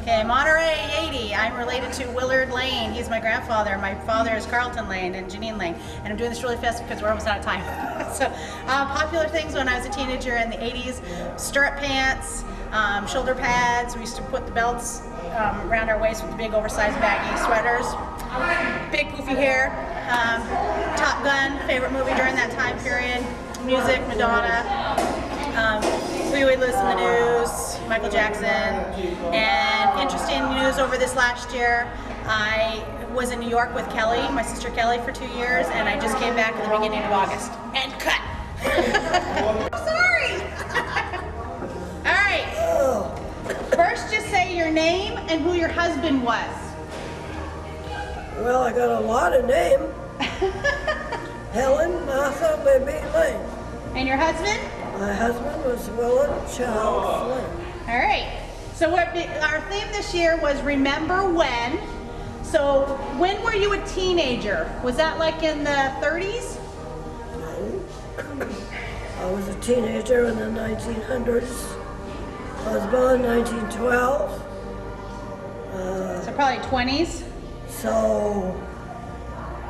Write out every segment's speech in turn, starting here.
Okay, Monterey 80. I'm related to Willard Lane. He's my grandfather. My father is Carlton Lane and Janine Lane. And I'm doing this really fast because we're almost out of time. So, popular things when I was a teenager in the 80s: stirrup pants, shoulder pads. We used to put the belts around our waist with the big oversized baggy sweaters. Big poofy hair. Top Gun, favorite movie during that time period. Music, Madonna. We would listen to the news, Michael Jackson. And interesting news over this last year, I was in New York with Kelly, my sister Kelly, for 2 years, and I just came back at the beginning of August. And cut! Sorry! All right. First, just say your name and who your husband was. Well, I got a lot of names. Helen, Martha, Libby, Lane. And your husband? My husband was Willard Charles Lane. All right. So our theme this year was Remember When. So when were you a teenager? Was that like in the 30s? No. I was a teenager in the 1900s. I was born in 1912. So probably 20s? So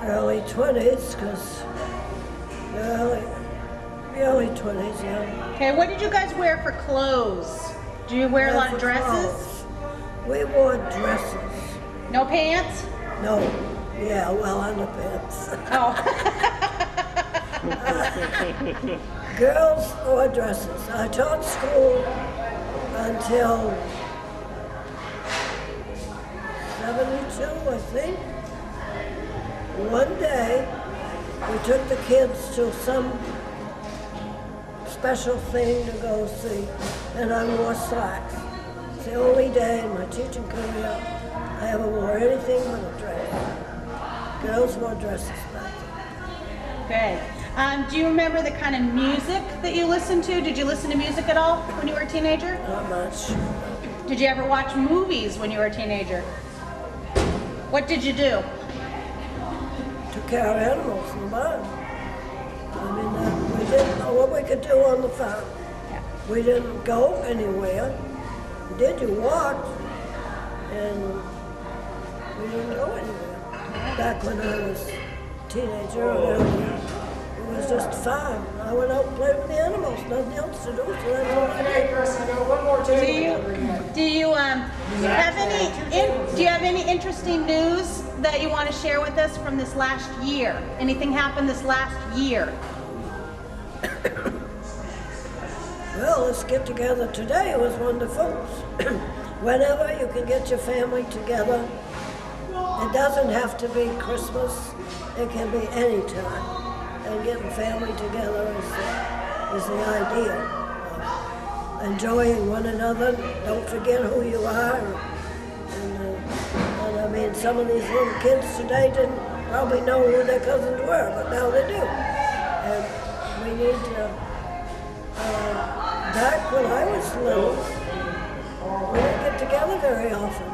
early 20s, because early 20s, yeah. Okay, what did you guys wear for clothes? Do you wear a lot of dresses? Clothes. We wore dresses. No pants? No. Yeah, well, underpants. Oh. Girls wore dresses. I taught school until 72, I think. One day, we took the kids to some special thing to go see, and I wore slacks. It's the only day in my teaching career I ever wore anything but a dress. Girls wore dresses back then. Good. Do you remember the kind of music that you listened to? Did you listen to music at all when you were a teenager? Not much. Did you ever watch movies when you were a teenager? What did you do? Took care of animals in the barn. I mean, we didn't know what we could do on the farm. Yeah. We didn't go anywhere. Did you walk? And we didn't go anywhere. Back when I was a teenager, it was just fun. I went out and played with the animals, nothing else to do, so that's all I did. Do you have any interesting news that you want to share with us from this last year? Anything happened this last year? Well, let's get together today. It was wonderful. Whenever you can get your family together, it doesn't have to be Christmas. It can be any time. And getting family together is the idea. Enjoying one another. Don't forget who you are. And I mean, some of these little kids today didn't probably know who their cousins were, but now they do. And we need to. Back when I was little, we didn't get together very often.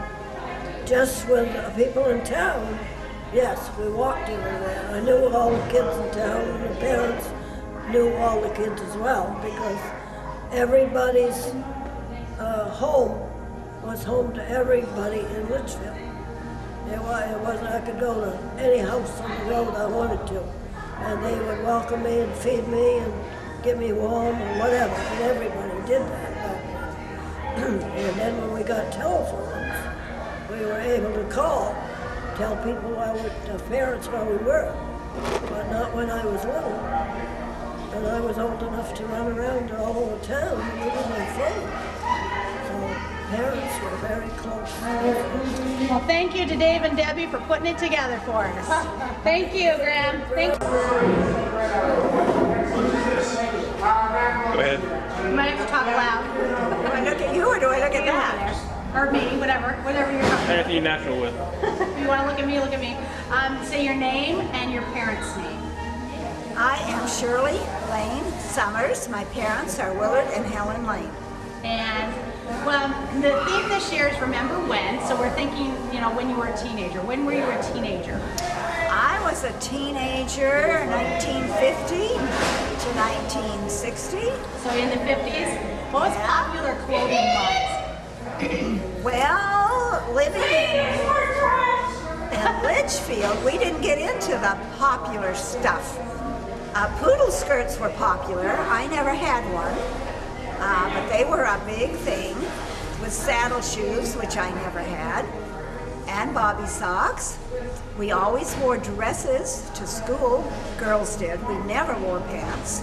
Just with people in town, yes, we walked everywhere. I knew all the kids in town, and the parents knew all the kids as well, because everybody's home was home to everybody in Litchfield. It wasn't, I could go to any house on the road I wanted to, and they would welcome me and feed me and get me warm or whatever, and everybody did that back then. And then when we got telephones, we were able to call, tell people parents where we were, but not when I was little. And I was old enough to run around to all over town, and we didn't have phones. So parents were very close. Well, thank you to Dave and Debbie for putting it together for us. Thank you, Graham. Thank you. Go ahead. You might have to talk loud. Do I look at you or do I look at that? Or me, whatever you're talking Anything you're natural with. If you want to look at me, look at me. Say your name and your parents' name. I am Shirley Lane Summers. My parents are Willard and Helen Lane. And, well, the theme this year is Remember When, so we're thinking, when you were a teenager. When were you a teenager? I was a teenager 1950 to 1960. So in the 50s, what was popular clothing-wise? Well, living in Litchfield, we didn't get into the popular stuff. Poodle skirts were popular. I never had one, but they were a big thing, with saddle shoes, which I never had, and bobby socks. We always wore dresses to school. Girls did. We never wore pants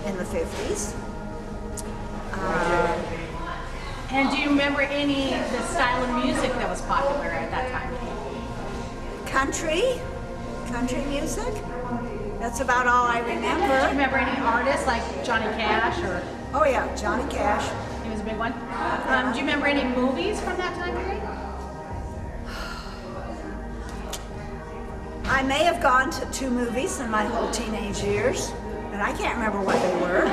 in the 50s. And do you remember the style of music that was popular at that time? Country music. That's about all I remember. Do you remember any artists like Johnny Cash or? Oh yeah, Johnny Cash. He was a big one. Do you remember any movies from that time period? I may have gone to 2 movies in my whole teenage years, but I can't remember what they were.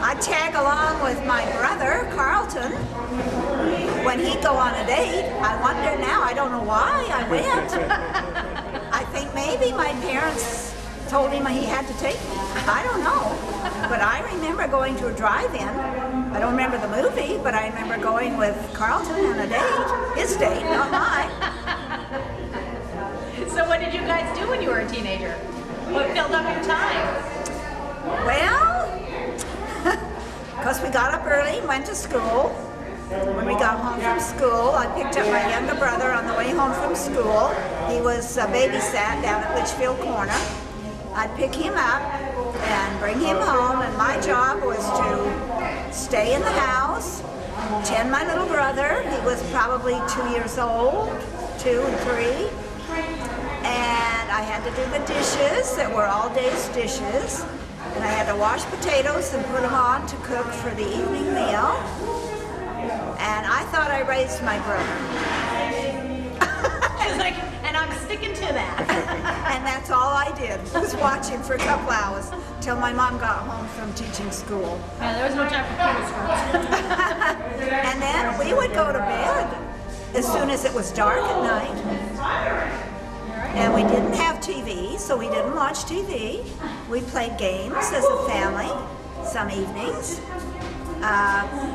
I'd tag along with my brother, Carlton, when he'd go on a date. I wonder now, I don't know why I went. I think maybe my parents told him he had to take me. I don't know. But I remember going to a drive-in. I don't remember the movie, but I remember going with Carlton on a date. His date, not mine. So what did you guys do when you were a teenager? What filled up your time? Well, because we got up early and went to school. When we got home from school, I picked up my younger brother on the way home from school. He was babysat down at Litchfield Corner. I'd pick him up and bring him home, and my job was to stay in the house, tend my little brother. He was probably 2 years old, 2 and 3. And I had to do the dishes that were all day's dishes. And I had to wash potatoes and put them on to cook for the evening meal. And I thought I raised my brother. She's like, and I'm sticking to that. And that's all I did, was watch him for a couple hours till my mom got home from teaching school. Yeah, there was no time for poodle skirts. And then we would go to bed as soon as it was dark at night. And we didn't have TV, so we didn't watch TV. We played games as a family some evenings.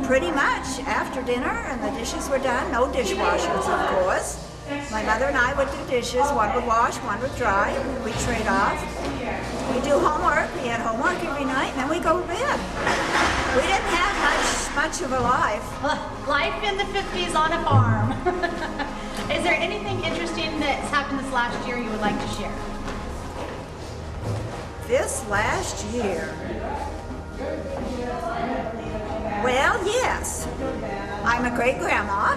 Pretty much after dinner and the dishes were done, no dishwashers, of course. My mother and I would do dishes. One would wash, one would dry. We'd trade off. We do homework. We had homework every night, and then we go to bed. We didn't have much of a life. Life in the 50s on a farm. Is there anything interesting that's happened this last year you would like to share? This last year? Well, yes. I'm a great-grandma,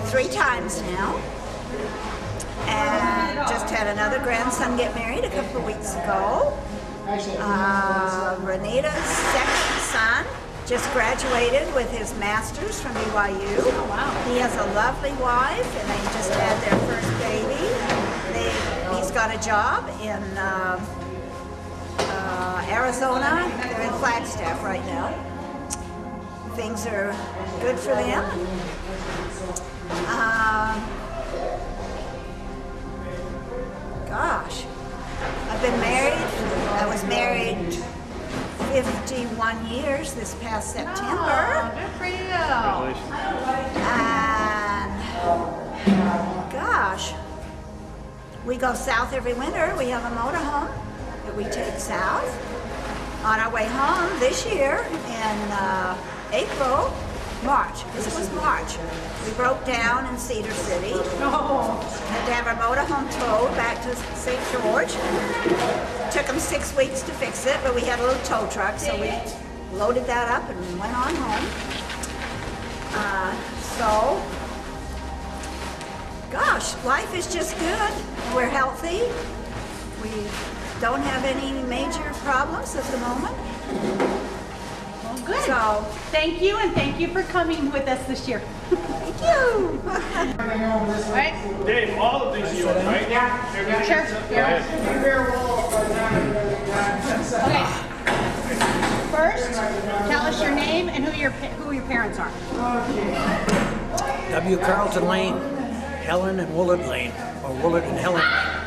3 times now. And just had another grandson get married a couple of weeks ago. Renita's second son just graduated with his master's from BYU. Oh, wow. He has a lovely wife, and they just had their first baby. He's got a job in Arizona. They're in Flagstaff right now. Things are good for them. Gosh, I've been married. I was married 51 years this past September. Oh, good for you. And gosh, we go south every winter. We have a motorhome that we take south. On our way home this year in March, this was March, we broke down in Cedar City. Oh. Had to have our motorhome towed back to St. George. Took them 6 weeks to fix it, but we had a little tow truck, so we loaded that up and went on home. Gosh, life is just good. We're healthy. We don't have any major problems at the moment. Well, good. So, thank you, and thank you for coming with us this year. thank you. All right? Dave, all of these are yours, right? Yeah. Sure. Yeah. Okay. First, tell us your name and who your parents are. W. Carlton Lane, Helen and Willard Lane, or Willard and Helen Lane.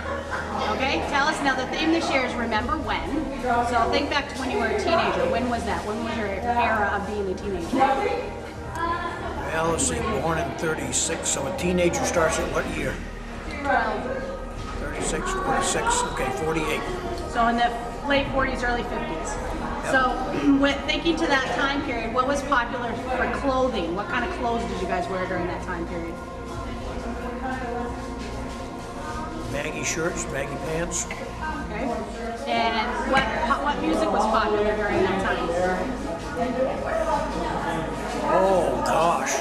Okay, tell us now. The theme this year is remember when. So think back to when you were a teenager. When was that? When was your era of being a teenager? Halsey, born in 36, so a teenager starts at what year? 36, 46, okay, 48. So in the late 40s, early 50s. So when thinking to that time period, what was popular for clothing? What kind of clothes did you guys wear during that time period? Baggy shirts, baggy pants. Okay. And what music was popular during that time? Oh gosh.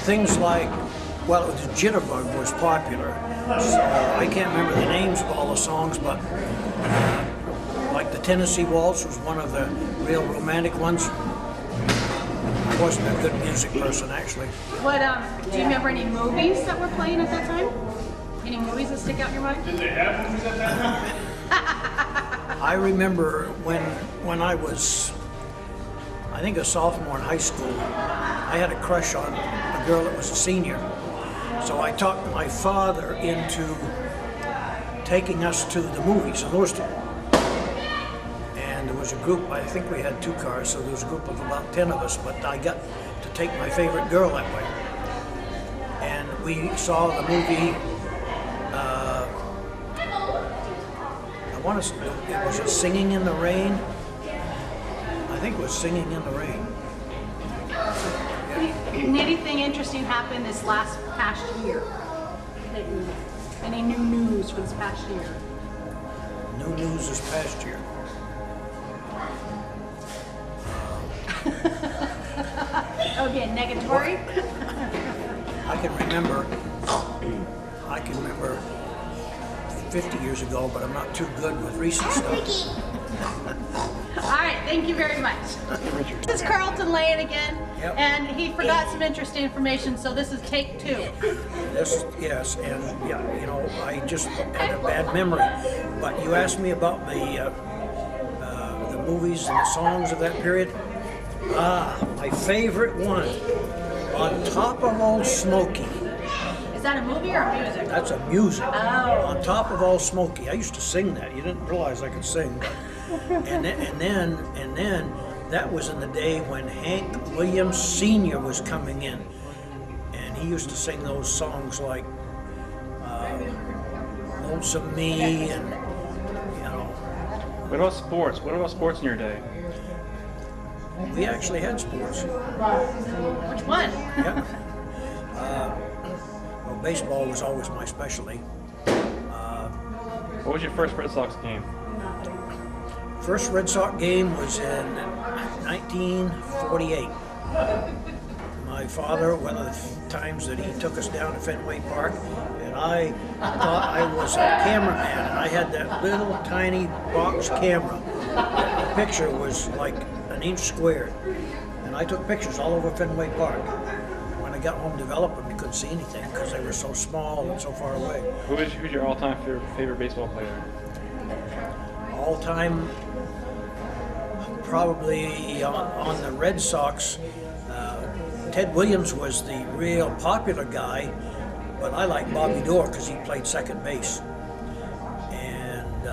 Things like, well, the Jitterbug was popular, so I can't remember the names of all the songs, but like the Tennessee Waltz was one of the real romantic ones. I wasn't a good music person, actually. What do you remember any movies that were playing at that time? Any movies that stick out in your mind? Did they have movies at that time? I remember when I was, I think, a sophomore in high school, I had a crush on a girl that was a senior. So I talked my father into taking us to the movies in Lewiston. And there was a group, I think we had 2 cars, so there was a group of about 10 of us, but I got to take my favorite girl that way. And we saw the movie, I want to say, it was Singing in the Rain. I think it was Singing in the Rain. Anything interesting happened this past year? Any new news for this past year? New news this past year. Okay, negatory? I can remember 50 years ago, but I'm not too good with recent stuff. All right, thank you very much. This is Carlton Lane again, Yep. and he forgot some interesting information, so this is take 2. Yes, and yeah, you know, I just had a bad memory. But you asked me about the movies and the songs of that period. My favorite one, On Top of Old Smoky. Is that a movie or a music? That's a music. Oh. On Top of Old Smoky. I used to sing that. You didn't realize I could sing. And then that was in the day when Hank Williams Sr. was coming in. And he used to sing those songs like Lonesome Me and, you know. What about sports? What about sports in your day? We actually had sports. Which one? Yeah. Well, baseball was always my specialty. What was your first Red Sox game? First Red Sox game was in 1948. My father, one of the times that he took us down to Fenway Park, and I thought I was a cameraman, and I had that little tiny box camera. The picture was like an inch squared, and I took pictures all over Fenway Park. When I got home to develop them, you couldn't see anything because they were so small and so far away. Who's your all-time favorite baseball player? All time, probably on the Red Sox, Ted Williams was the real popular guy, but I like Bobby Doerr because he played second base. And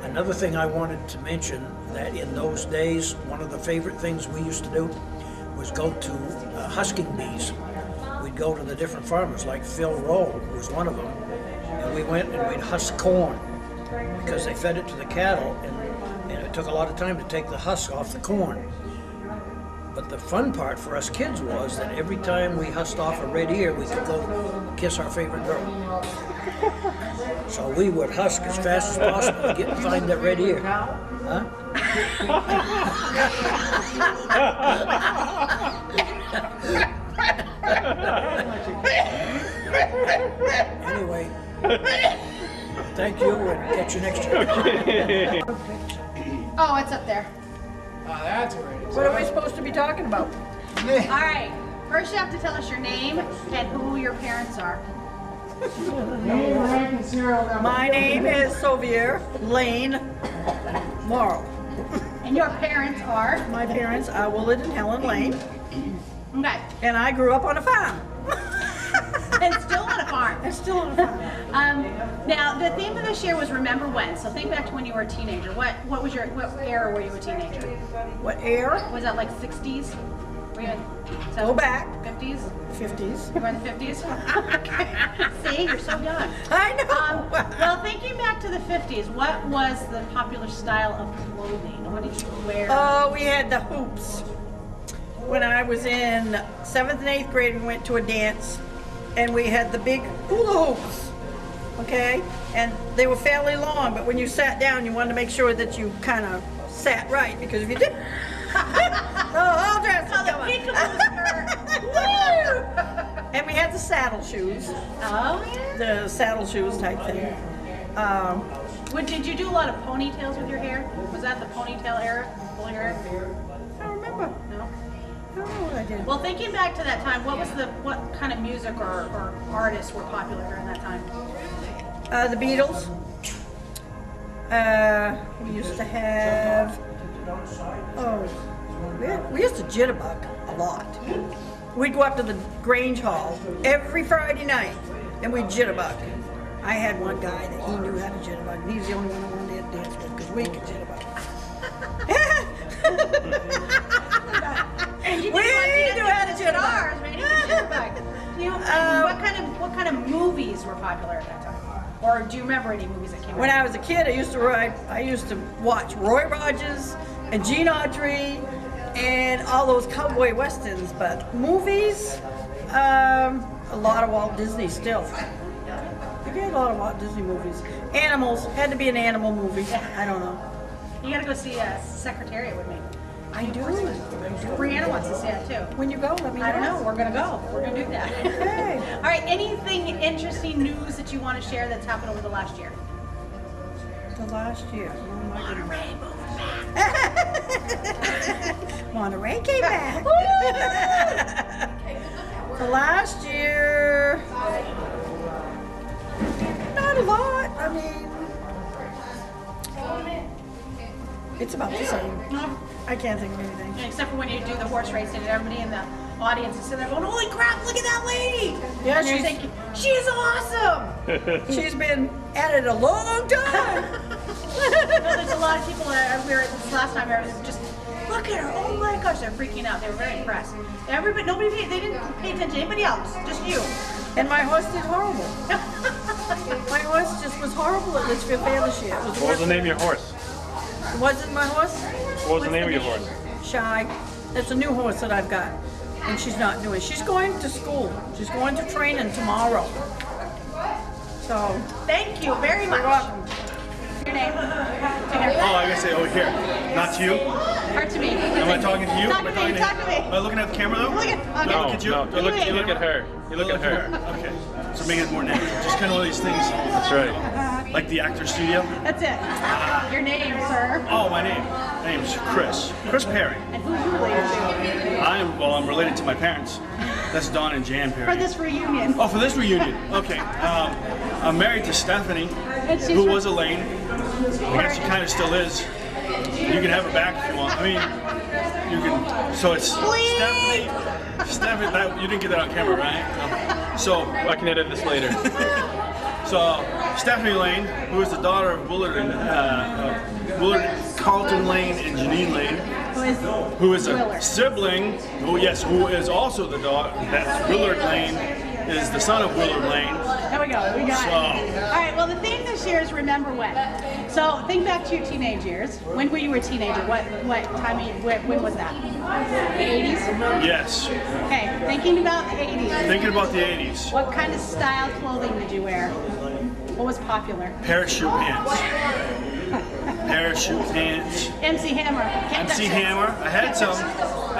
another thing I wanted to mention, that in those days, one of the favorite things we used to do was go to husking bees. We'd go to the different farmers, like Phil Rowe was one of them, and we went and we'd husk corn because they fed it to the cattle, and it took a lot of time to take the husk off the corn. But the fun part for us kids was that every time we husked off a red ear, we could go kiss our favorite girl. So we would husk as fast as possible to find that red ear. Huh? Anyway, thank you, and catch you next year. Oh, it's up there. That's where it is. What are we supposed to be talking about? All right. First, you have to tell us your name and who your parents are. My name is Sylvia Lane Morrow. And your parents are? My parents are Willard and Helen Lane, Okay. and I grew up on a farm. And still on a farm. It's still on the farm. Now, the theme of this year was Remember When. So think back to when you were a teenager. What era were you a teenager? What era? Was that like 60s? Were you in Go back. 50s? 50s. You were in the 50s? See, you're so young. I know. Well, thinking back to the 50s, what was the popular style of clothing? What did you wear? Oh, we had the hoops. When I was in 7th and 8th grade, we went to a dance, and we had the big hula hoops. Okay, and they were fairly long, but when you sat down, you wanted to make sure that you kind of sat right, because if you didn't, all dressed Oh, the peekaboo skirt. And we had the saddle shoes, Oh, yeah. the saddle shoes type thing. Did you do a lot of ponytails with your hair? Was that the ponytail era? Full hair? I don't remember. No. I don't know what I did. Well, thinking back to that time, what kind of music or artists were popular during that time? The Beatles. We used to have. Oh, we used to jitterbug a lot. We'd go up to the Grange Hall every Friday night, and we'd jitterbug. I had one guy that he knew how to jitterbug, and he's the only one I wanted to dance with because we could jitterbug. And you We didn't knew want how to the jitterbug. stars, right? You could jitterbug. You know, what kind of movies were popular at that time? Or do you remember any movies that came When out? I was a kid, I used to watch Roy Rogers and Gene Autry and all those cowboy westerns. But movies, a lot of Walt Disney still. We had a lot of Walt Disney movies. Animals, had to be an animal movie. I don't know. You gotta go see Secretariat with me. I do. Brianna wants to see that too. When you go, let me know. I don't know. We're gonna go. We're gonna do that. Okay. All right. Anything interesting news that you want to share that's happened over the last year? The last year. Oh my goodness. Monterey moved back. Monterey came back. The last year, not a lot. I mean, it's about the same. I can't think of anything. Except for when you do the horse racing and everybody in the audience is sitting there going, "Holy crap! Look at that lady!" Yeah, and you're she's- thinking, "She's awesome." She's been at it a long time. No, there's a lot of people that we were this last time. I was just, look at her! Oh my gosh, they're freaking out. They were very impressed. Everybody, they didn't pay attention to anybody else, just you. And my horse did horrible. My horse just was horrible at Litchfield Fair this year. It was What was the name of your horse? Wasn't my horse? What was the name of your horse? Shy. That's a new horse that I've got. And she's not doing. She's going to school. She's going to training tomorrow. So, Thank you very much. you're welcome. Your name? Oh, I gotta say over here, not to you. Hard to me. Am I talking to you? Talk Am I to talking me. Talk to me. Am I looking at the camera though? Look at. Do I No, look at you? no. Do I look at You look at her. You look at her. Okay. So make it more natural. Just kind of one of these things, That's right. like the actor studio. That's it. Your name, sir. Oh, my name's Chris. Chris Perry. And who you related to I'm related to my parents. That's Don and Jan Perry. for this reunion? Oh, for this reunion. Okay. I'm married to Stephanie, And she's who from- was Elaine. I guess she kind of still is. You can have her back if you want. I mean, you can. So it's Stephanie. Stephanie, you didn't get that on camera, right? No. So I can edit this later. So Stephanie Lane, who is the daughter of Willard Carlton Lane and Janine Lane, who is a Willard. sibling, who is also the daughter. That's Willard Lane, is the son of Willard Lane. There we go. We got So- it. All right. Well, the theme this year is Remember When. So think back to your teenage years. When were you a teenager? What time? When was that? The 80s. Yes, Okay. Thinking about the 80s. thinking about the 80s. What kind of style clothing did you wear? What was popular? Parachute pants. Parachute pants. MC Hammer. Can't MC touch it. Hammer. I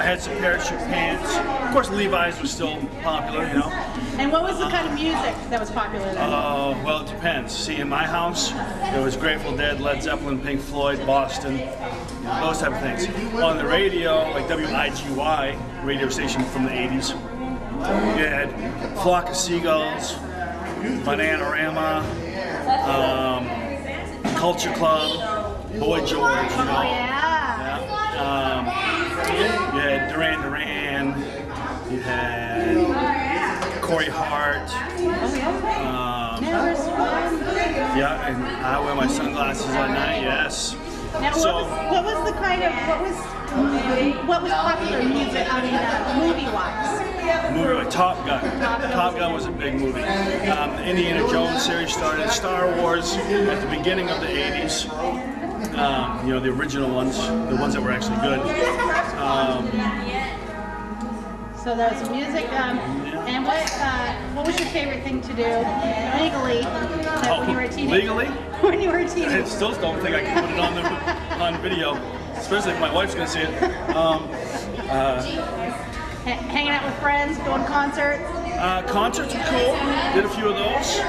had some parachute pants. Of course, Levi's was still popular, you know. And what was the kind of music that was popular then? Well, it depends. See, in my house, there was Grateful Dead, Led Zeppelin, Pink Floyd, Boston, those type of things. On the radio, like WIGY, radio station from the 80s, you had Flock of Seagulls, Bananarama, Culture Club, Boy George, you know. Oh, yeah. You had Duran Duran, you had Corey Hart, Yeah, and I wear my sunglasses at night. Yes. Now, So- what was the kind of what was popular music? I mean, movie-wise. Movie like Top Gun. Top Gun was a big movie. The Indiana Jones series started. Star Wars at the beginning of the 80s. You know, the original ones, the ones that were actually good. So there's music. And what was your favorite thing to do legally when you were a teenager? Legally? When you were a I teenager. still don't think I can put it on video, especially if my wife's gonna see it. Hanging out with friends, going to concerts. Concerts were cool. Did a few of those.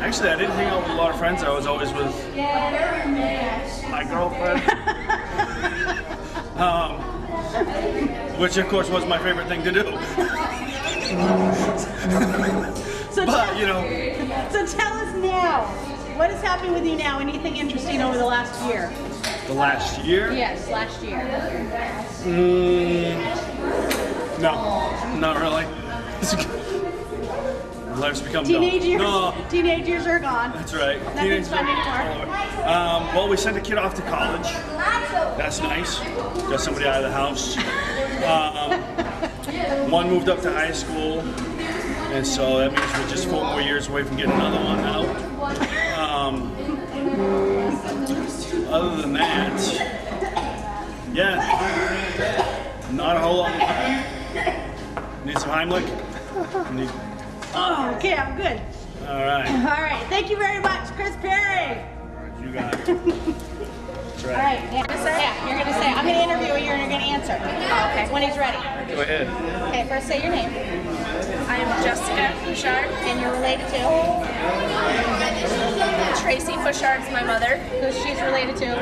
Actually, I didn't hang out with a lot of friends. I was always with my girlfriend. Which, of course, was my favorite thing to do. So But, you know, So tell us now, what is happening with you now? Anything interesting over the last year? the last year? Yes, last year. No, not really. Life's become Teenage dull. years. No, Teenage years are gone. that's right. Nothing's fun anymore. Well, we sent a kid off to college. That's nice. Got somebody out of the house. One moved up to high school, and so that means we're just 4 more years away from getting another one out. Other than that, yeah, not a whole lot. Need some Heimlich? Need, Oh, okay, I'm good. all right, All right, thank you very much, Chris Perry. you got it. That's All right. right, yeah, you're gonna say. I'm gonna interview you, and you're gonna answer. Okay. When he's ready. Go ahead. Okay, first say your name. I am Jessica Fouchard. And you're related to? Tracy Fouchard is my mother. Who she's related to?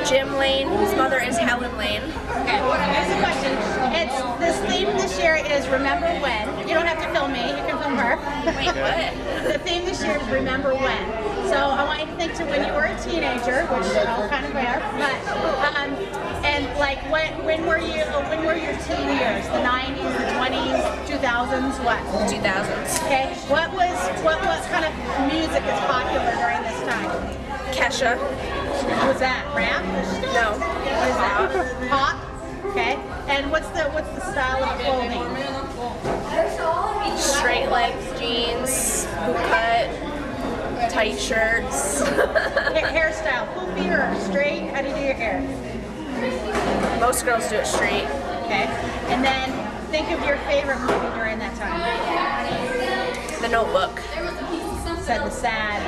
Jim Lane, whose mother is Helen Lane. Okay, here's the question. It's this theme this year is Remember When. You don't have to film me, you can film her. Wait, what? The theme this year is Remember When. So I want you to think to when you were a teenager, which you know kind of rare, but and like when were your teen years? The 90s, the 20s, 2000s, what? 2000s. Okay. What kind of music is popular during this time? Kesha. What was that? Rap? No. What is that? Pop. Okay. And what's the style of clothing? Straight legs, jeans, boot cut, tight shirts. Hairstyle, poofy or straight? How do you do your hair? Most girls do it straight. Okay. And then think of your favorite movie during that time. The Notebook. Said the sad.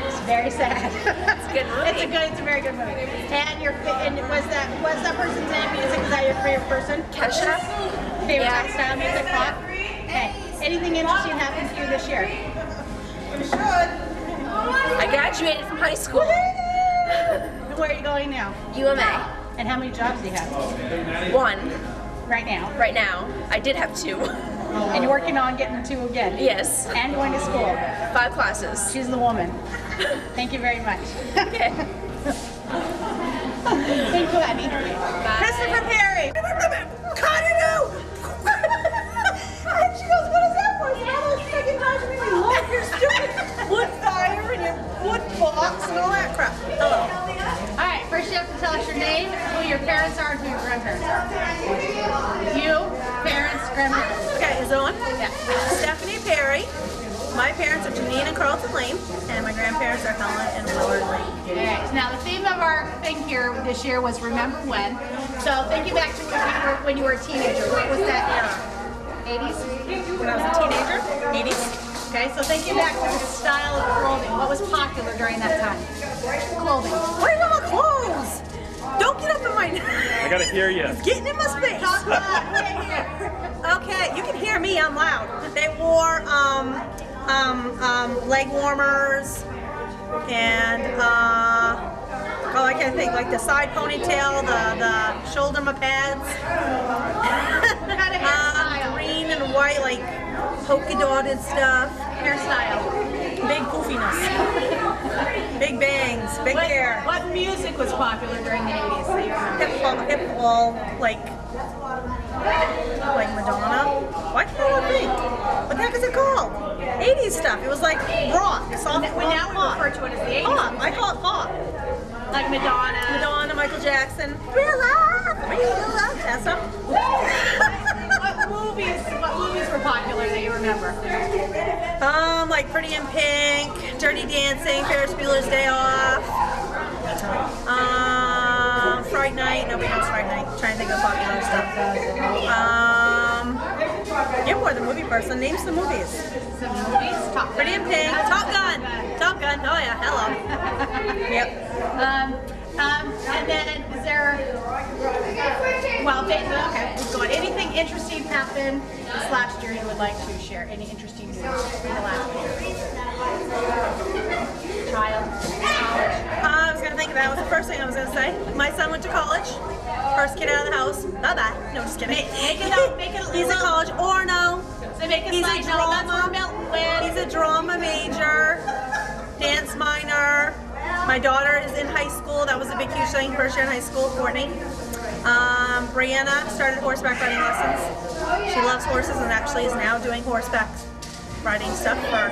It's very sad. It's a good movie. It's a very good movie. And was that person's name music? Is that your favorite person? Kesha. Favorite Yeah. style music? Pop. Okay. Anything interesting happened to you this year? I graduated from high school. And where are you going now? UMA. And how many jobs do you have 1 right now? right now. I did have 2. And you're working on getting the 2 again? Yes. And going to school. 5 classes. She's the woman. Thank you very much. Okay. Thank you, honey. Christopher Perry. Cottonoo! And she goes, what is that for? I said, oh, it's freaking time to me. Look, your stupid wood fire and your wood box and all that crap. Hello. All right, first you have to tell us your name, who your parents are, and who your grandparents are. You, parents, grandparents. Okay, is it on? Yeah. Stephanie Perry. My parents are Janine and Carlton Lane, and my grandparents are Helen and Willard Lane. All right, now the theme of our thing here this year was Remember When. So think you back to when you were a teenager. What was that era? 80s? When I was a teenager, 80s. Okay, so think you back to the style of clothing. What was popular during that time? Clothing. What are you talking about clothes? Don't get up in my... I gotta hear you. Getting in my space. Talk about right here. Okay, you can hear me, I'm loud. They wore leg warmers and oh, I can't think, like the side ponytail, the shoulder pads. What kind of hairstyle? Green and white, like polka dotted stuff. Hairstyle. Big poofiness. Big bangs, big hair. What music was popular during the 80s that you remember? Hip hop, like Madonna. Why can't I think? What the heck is it called? 80s stuff. It was like rock. Soft Now we pop. refer to it as the 80s. Pop. I call it pop. Like Madonna. Madonna, Michael Jackson. Real love. That stuff. What movies were popular that you remember? Like Pretty in Pink, Dirty Dancing, Ferris Bueller's Day Off, Fright Night. Nobody knows Fright Night. Trying to think of popular stuff. You're more the movie person. Name some movies. Some movies? Top Pretty in Pink, Top Gun. Top Gun. Oh yeah, hello. Yep. And then is there, well, okay, let's go on. Anything interesting happened this last year you would like to share? Any interesting news in the last year? Child, college? I was gonna think that was the first thing I was gonna say. My son went to college. First kid out of the house. Bye-bye. No, just kidding. Make it up, make it a He's in little- college or no. So make it He's a like, no, that's where drama. Milton went. He's a drama major, dance minor. My daughter is in high school. That was a big, huge thing. First year in high school, Courtney. Brianna started horseback riding lessons. She loves horses and actually is now doing horseback riding stuff for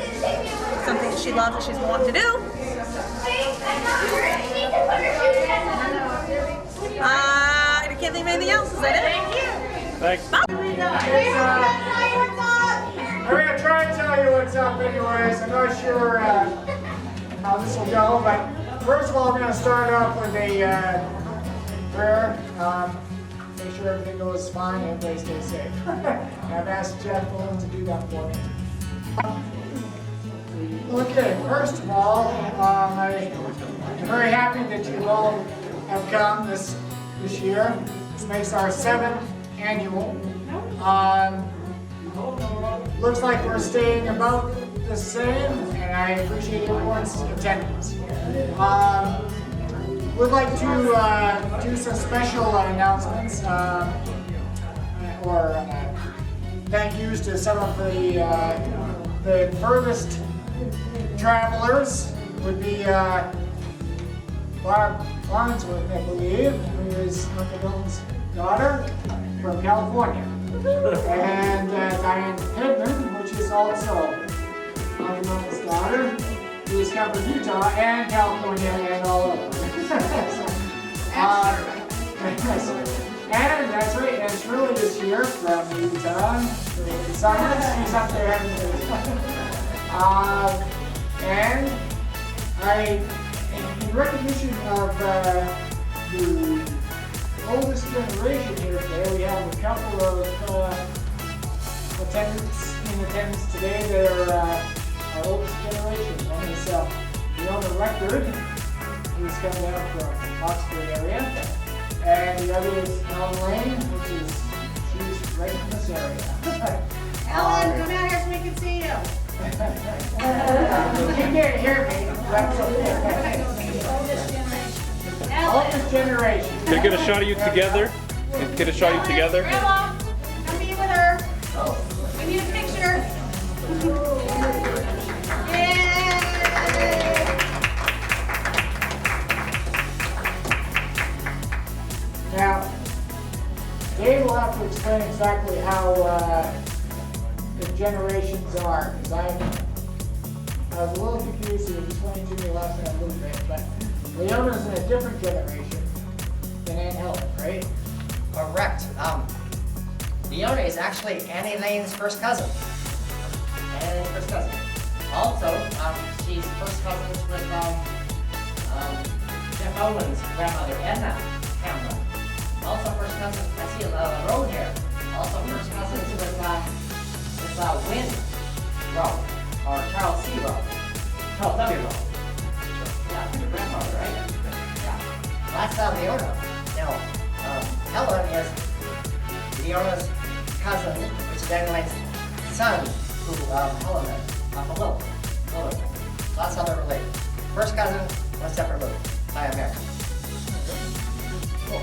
something that she loves and she's wanting to do. I can't think of anything else. Is that it? Thanks. I'm gonna try and tell you what's up anyways. I'm not sure how this will go, but first of all, I'm gonna start off with a prayer. Make sure everything goes fine and everybody stays safe. I've asked Jeff Bowen to do that for me. Okay, first of all, I'm very happy that you all have come this year. This makes our 7th annual. Looks like we're staying about the same, and I appreciate everyone's attendance. Would like to do some special announcements or thank yous to some of the furthest travelers. Would be Barb Farnsworth, I believe, who is Uncle Milton's daughter from California, and Diane Pittman, which is also Uncle Milton's daughter, who is come from Utah and California and all over. And that's right, and Shirley is here from Utah. She's up there having and in recognition of the oldest generation here today, we have a couple of attendants in attendance today that are our oldest generation. One is Leona Record, who's come down from Oxford area, and the other is Ellen Lane, which is she's right from this area. Ellen, come out here so we can see you. You can't hear me. That's okay. Oldest generation. Can I get a shot of you together? Get a shot of you together? Grandma, come be with her. We need a picture. Yay! Now, Dave will have to explain exactly how the generations are, because I was a little confused. He was explaining to me last night a little bit, but Leona's in a different generation than Aunt Helen, right? Correct. Leona is actually Annie Lane's first cousin. Also, she's first cousins with Jeff Owen's grandmother, Edna Cameron. Also first cousins, I see a road here. Also first cousins with Wynn Rowe, or Charles C. Rowe. Charles W. Rowe. Yeah, your grandmother, right? Yeah. That's Leona. Now, Helen is Leona's cousin, which is Annie Lane's son, who Helen is, Uncle Will. That's how they're related. First cousin, one step removed by America. Cool.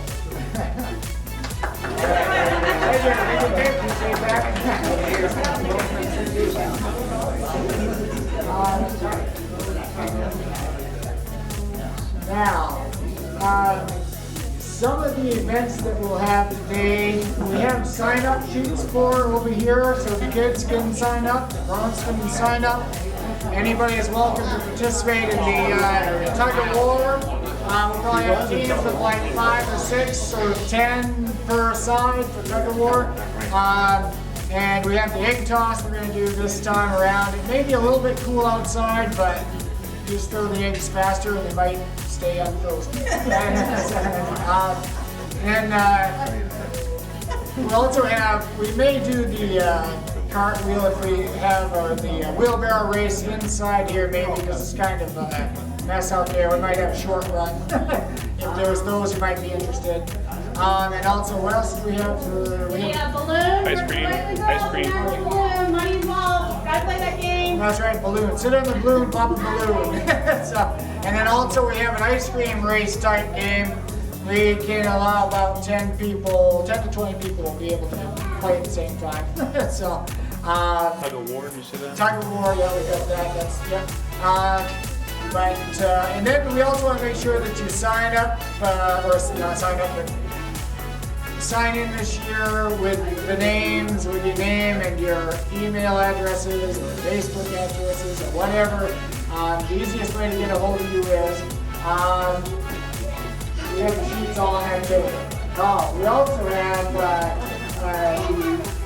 Now, some of the events that we'll have today, we have sign-up sheets for over here, so the kids can sign up, the grown-ups can sign up. Anybody is welcome to participate in the tug of war. We'll probably have teams of like 5 or 6 or 10 per side for tug of war. And we have the egg toss we're going to do this time around. It may be a little bit cool outside, but you just throw the eggs faster and they might stay unfrozen. We also have, we may do the cartwheel if we have the wheelbarrow race inside here, maybe because it's kind of a mess out there. We might have a short run. If there's those who might be interested. And also, what else do we have for? We have balloons. Ice cream. Balloon, money involved. Gotta play that game. That's right, balloon. Sit on the balloon, pop a balloon. And then also we have an ice cream race type game. We can allow about 10 people, 10 to 20 people will be able to play at the same time. Tug of war, you said that? Tug of war, yeah, we got that. That's yeah. And then we also want to make sure that you sign up, or not sign up, but sign in this year with the names, with your name and your email addresses or Facebook addresses or whatever. The easiest way to get a hold of you is we have the sheets all on that table. We also have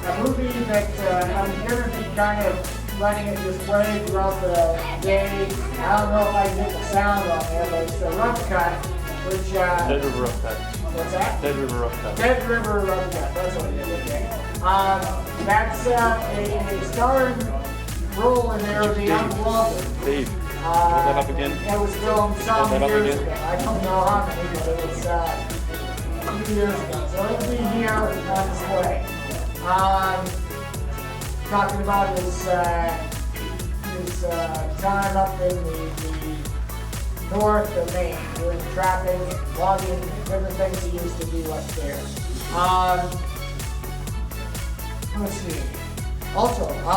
a movie that I'm going to be kind of letting it display throughout the day. I don't know if I can get the sound on there, but it's the Rough Cut, which... Dead River Rough Cut. What's that? Dead River Rough Cut. Dead River Rough Cut, that's what it is. Okay. That's a starring role in there of the young Walter. Dave, hold that up again. It was filmed some Hold that up years again. ago. I don't know how many, but it was a few years ago. So it'll be here on display. Talking about his time up in the north of Maine, doing trapping, logging, different things he used to do up there. Let's see. Also, I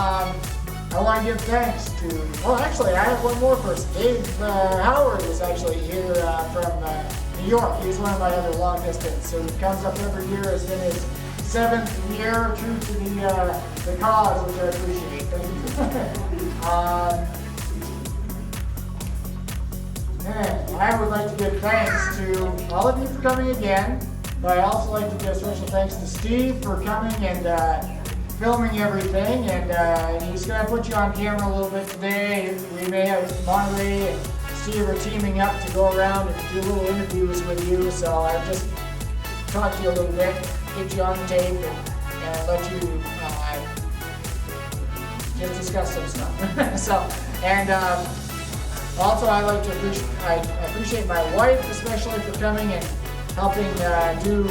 want to give thanks to, well actually I have one more person. Dave Howard is actually here from New York. He's one of my other long distance. So he comes up every year. It's been his 7th year, true to the cause, which I appreciate. And I would like to give thanks to all of you for coming again, but I also like to give special thanks to Steve for coming and filming everything, and he's going to put you on camera a little bit today. We may have Monterey and Steve are teaming up to go around and do little interviews with you, so I'll just talk to you a little bit, get you on the tape, and let you just discuss some stuff. Also I like to appreciate my wife especially for coming and helping do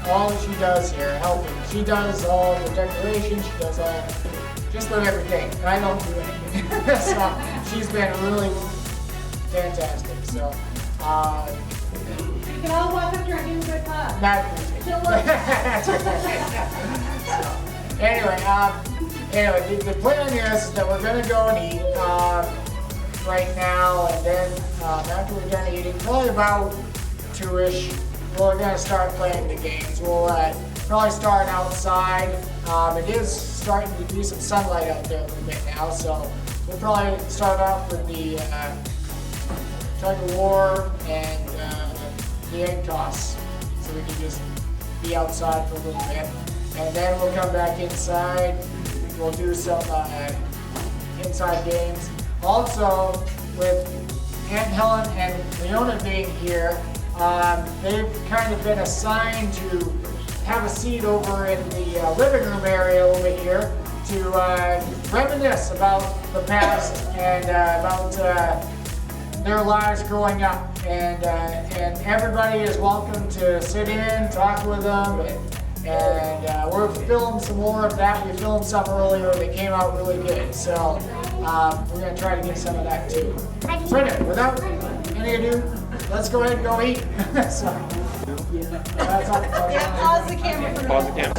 all that she does here, helping. She does all the decorations, she does all, just about everything, and I don't do anything. So she's been really fantastic. So You can all walk up to her and give her a good hug. not Anyway, the plan is that we're gonna go and eat right now, and then after we're done eating, probably about 2-ish, we're gonna start playing the games. We'll probably start outside. It is starting to be some sunlight out there a little bit now, so we'll probably start off with the tug of war and the egg toss, so we can just be outside for a little bit. And then we'll come back inside. We'll do some inside games. Also, with Aunt Helen and Leona being here, they've kind of been assigned to have a seat over in the living room area over here to reminisce about the past and about their lives growing up. And everybody is welcome to sit in, talk with them, and we're filming some more of that. We filmed some earlier, they came out really good. So we're gonna try to get some of that too. So anyway, without any ado, let's go ahead and go eat. That's all. Yeah, pause the camera for a Pause the camera.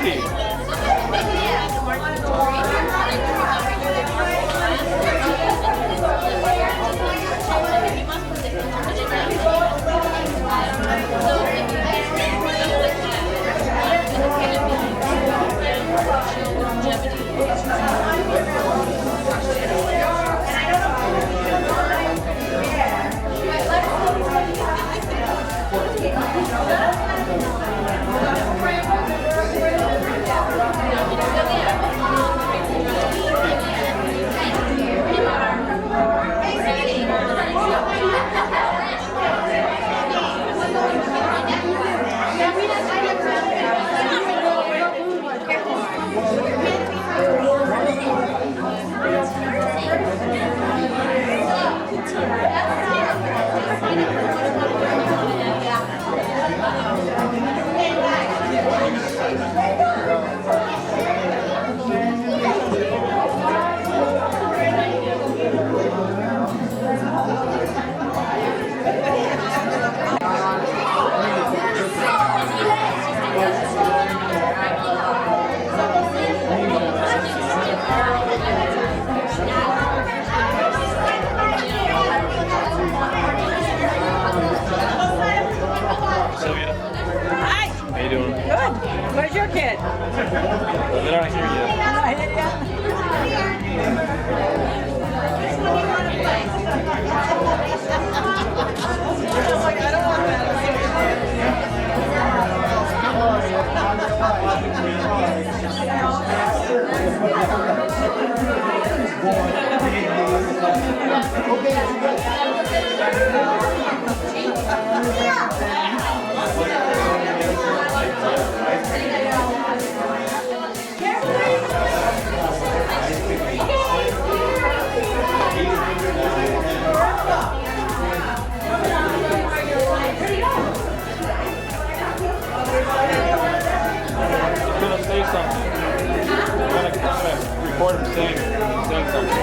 she? Sylvia, Hi. how you doing? Good. Where's your kid? They're not here yet. He's gonna say something. I'm gonna record him saying something.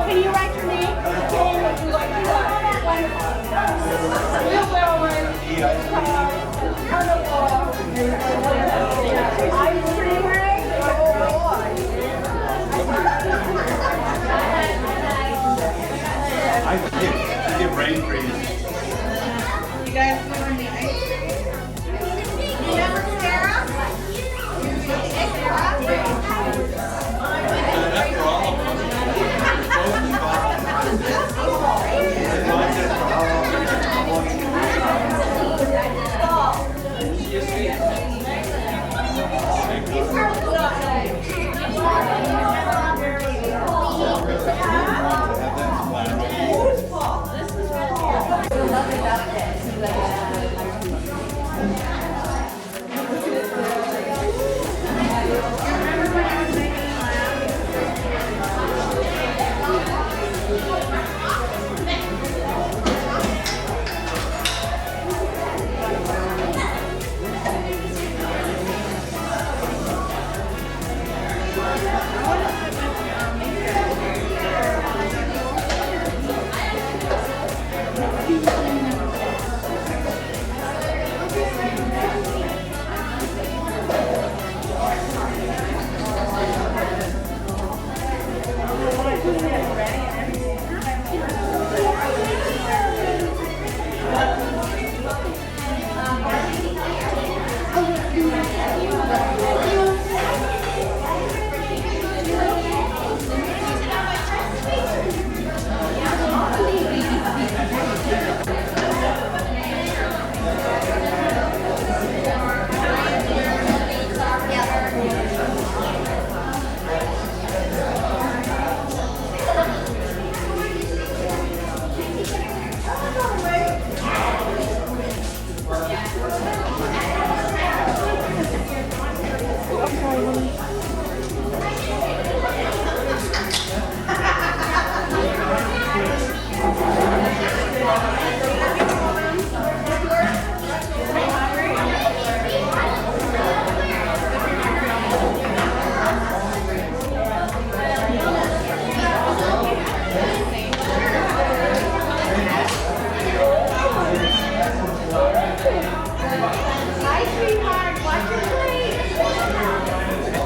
Can you write your name? Would you like to Real Wellman, ice cream ring. I get brain freeze. You guys remember me ice cream? Remember Sarah?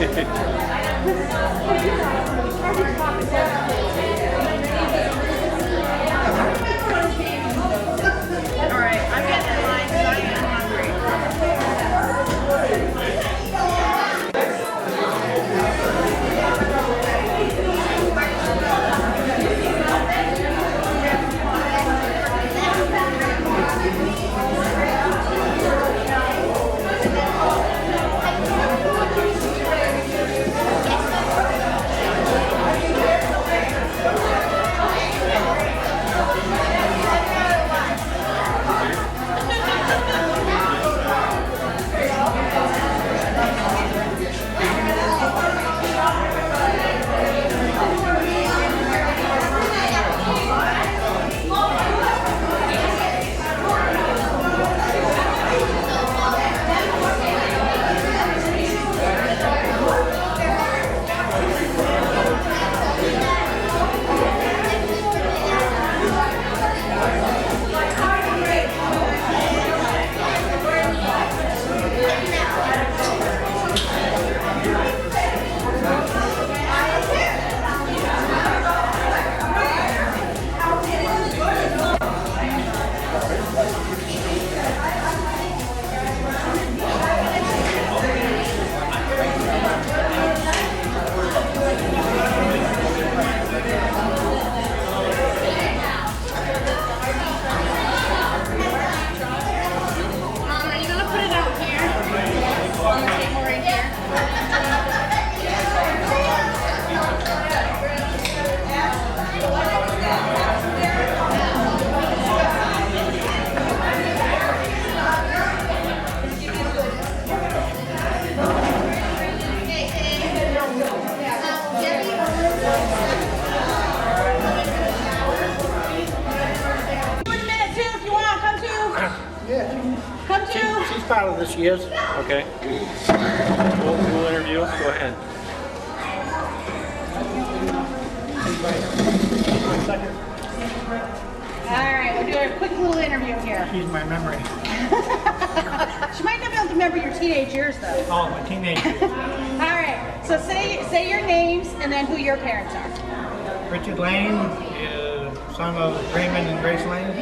All right, I'm getting in line because I am She's part of this year's. Okay. We'll interview. Go ahead. All right, we'll do a quick little interview here. She's my memory. She might not be able to remember your teenage years though. Oh, my teenage years. All right, so say your names and then who your parents are. Richard Lane, son of Raymond and Grace Lane.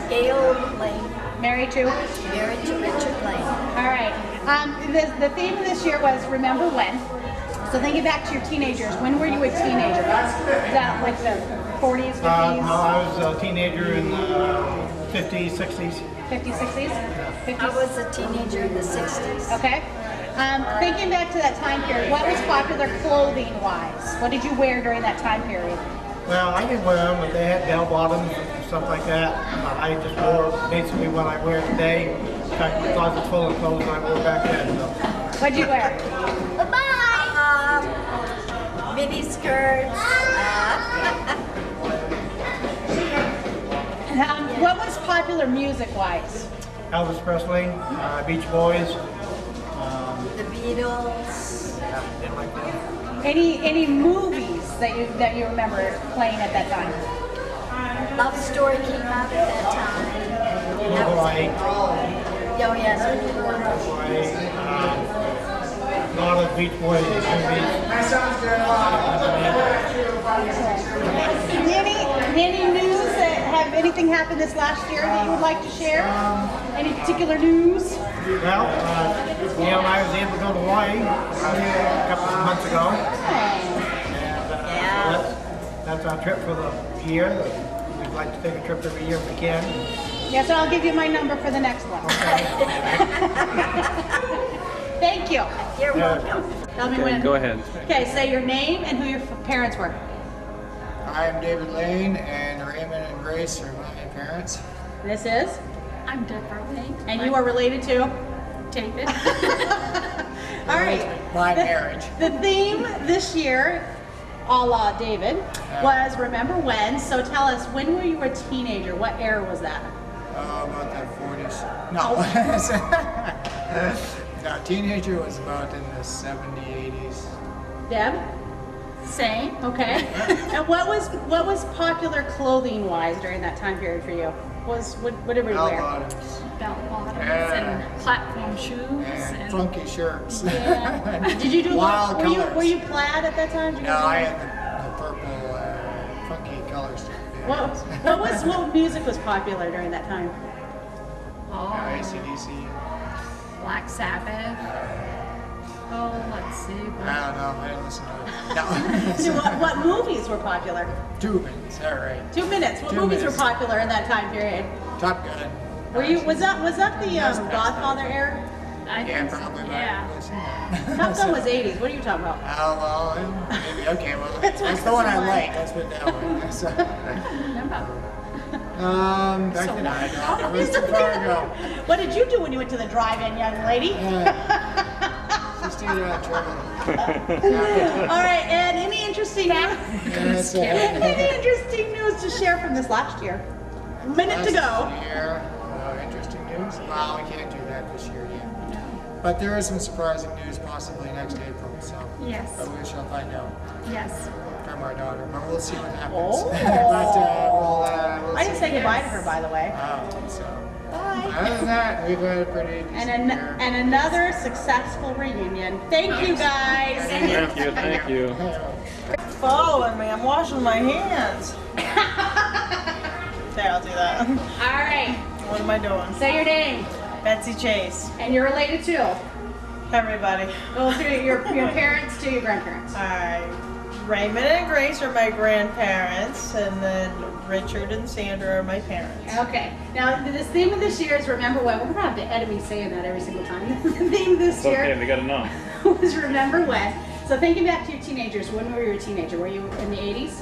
Gail Lane, Married to? married to Richard Lane. All right. The theme of this year was Remember When. So thinking back to your teenagers, when were you a teenager? Is that like the 40s, 50s? No, I was a teenager in the 50s, 60s. 50s, 60s? 50s? I was a teenager in the 60s. Okay. Thinking back to that time period, what was popular clothing-wise? What did you wear during that time period? Well, I didn't wear them, but they had bell bottoms and stuff like that. I just wore basically what I wear today. Got my closet full of clothes I wore back then. So. What'd you wear? Mini skirts. What was popular music-wise? Elvis Presley, Beach Boys. The Beatles. Yeah, didn't like that. Any movies that you remember playing at that time? Love Story came out at that time. Hawaii. Oh yes, we did Hawaii. A lot of Beach Boys movies. That sounds good. Any news that have anything happened this last year that you would like to share? Any particular news? Well, Neil and I was able to go to Hawaii a couple of months ago. And that's our trip for the year. We'd like to take a trip every year if we can. Yes, I'll give you my number for the next one. Okay. Thank you. You're welcome. Tell me Okay, when. go ahead. Okay, say your name and who your parents were. I'm David Lane, and Raymond and Grace are my parents. This is? I'm Deborah Lane. And you are related to? David. All right. My marriage. The theme this year, a la David, was Remember When. So tell us, when were you a teenager? What era was that? About that 40s. No. No, teenager was about in the 70s, 80s. Deb? Same. Okay. And what was popular clothing wise during that time period for you? whatever you Bell wear? bottoms. Bell bottoms Yeah. and platform shoes And and funky shirts. Yeah. Did you do wild colors? were you plaid at that time? Did you No, guys I do- had the purple, funky colors. what music was popular during that time? AC/DC. Black Sabbath. Oh, let's see. I don't know. I didn't listen to it. So No. what movies were popular? 2 minutes. All right. 2 minutes. What 2 movies minutes. were popular in that time period? Top Gun. Was that the Godfather era? Yeah, probably. Yeah. Top Gun was 80s. What are you talking about? Oh, well, maybe, okay, well, That's that's what the one I it's like, let's put it that way. So, back then I don't know, it was too far ago. What did you do when you went to the drive-in, young lady? Just do that trouble. All right, and any interesting That's it. any interesting news to share from this last year? Minute to go. Last year, interesting news? Well, we can't do that this year yet. But there is some surprising news possibly next April, so. Yes. But we shall find out Yes. from our daughter, but we'll see what happens. Oh. But we'll I didn't see. say goodbye to her, by the way. So. Bye. Other than that, we've had a pretty decent year. And another successful reunion. Thank you, guys. Thank you. Following me, I'm washing my hands. There, I'll do that. All right. What am I doing? Say your name. Betsy Chase. And you're related to? Everybody. Well, through your parents to your grandparents. Alright. Raymond and Grace are my grandparents, and then Richard and Sandra are my parents. Okay. Now, the theme of this year is Remember When. We're going to have to edit me saying that every single time. The theme this It's year okay, they gotta know. was Remember When. So thinking back to your teenagers, when were you a teenager? Were you in the 80s?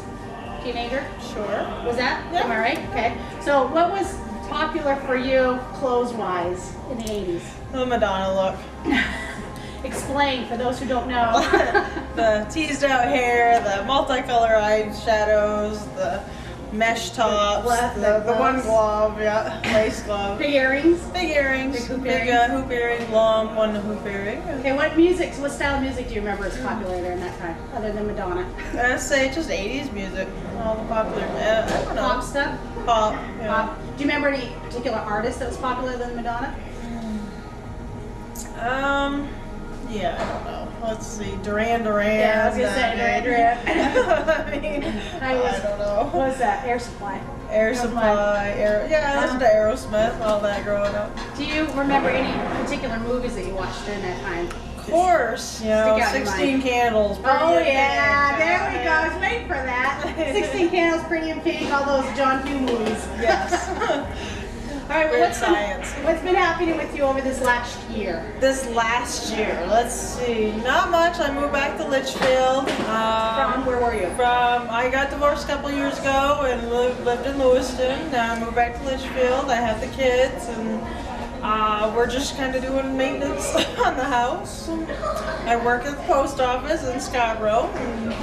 Teenager? Sure. Was that? Yeah. Am I right? Okay. So what was popular for you clothes-wise in the 80s? The Madonna look. Explain for those who don't know. The teased out hair, the multicolor eyeshadows, the mesh tops, the one glove, yeah, lace glove. Big earrings? Big earrings. Big hoop Big earrings. hoop earring, long one hoop earring. Okay, what style of music do you remember is popular during that time, other than Madonna? I'd say just 80s music. All the popular, I don't know. Pop stuff? Pop, yeah. Pop. Do you remember any particular artist that was popular than Madonna? Yeah, I don't know. Let's see, Duran Duran. Yeah, I was gonna say Duran Duran. I mean, I don't know. What was that? Air Supply. Air Supply, yeah, I listened to Aerosmith, all that growing up. Do you remember any particular movies that you watched during that time? Of course, you know, Stick out in your 16 mind. Candles. Oh Pretty in yeah, Pink. there we go. I was waiting for that. 16 Candles, Pretty in Pink, all those John Hughes movies. Yes. All right, Weird science. what's been happening with you over this last year? This last year, let's see, not much. I moved back to Litchfield. From where were you? I got divorced a couple years ago and lived in Lewiston. Now I moved back to Litchfield. I have the kids, and we're just kind of doing maintenance on the house. I work at the post office in Scarborough.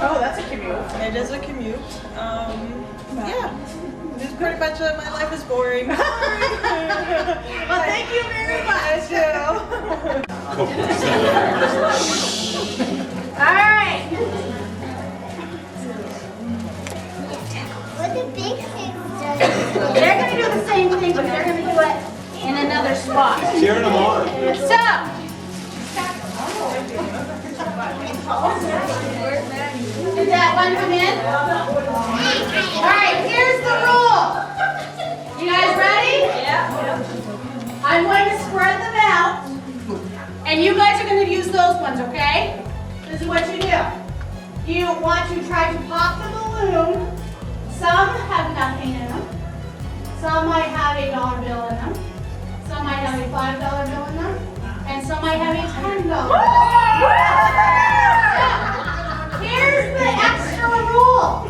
Oh, that's a commute. It is a commute. Yeah. It's pretty much my life is boring. Well, thank you very much. All right. What the big thing does. They're going to do the same thing, but they're going to do it in another spot. Cheering them on. So, did that one come in? All right, here's the rule. You guys ready? Yeah. I'm going to spread them out, and you guys are going to use those ones, okay? This is what you do. You want to try to pop the balloon. Some have nothing in them. Some might have a $1 bill in them. Some might have a $5 bill in them. And some might have a $10 bill. Here's the extra rule.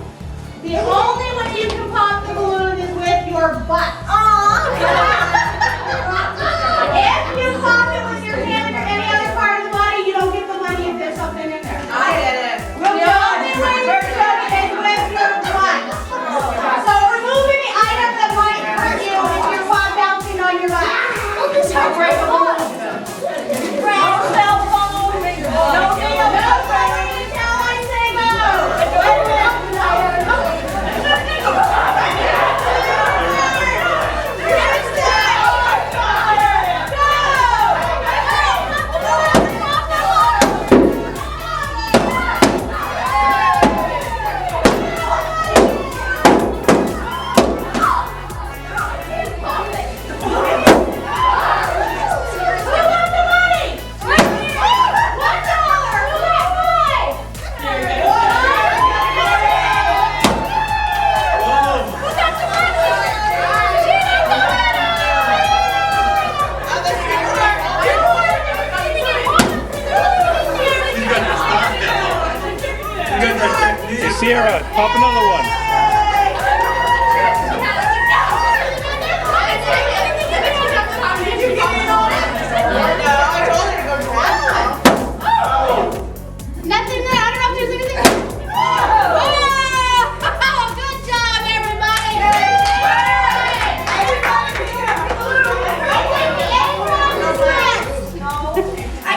The only way you can pop the balloon is with your butt. If you pop it with your hand or any other part of the body, you don't get the money if there's something in there. I get it. The only way you do it is with your butt. So remove any item that might hurt you if you're bouncing on your butt. Don't break the balloon. Grab cell phone. No video. No phoning until I say go. Kiera, pop another one. Nothing there. I don't know if there's anything. Oh, good job, everybody.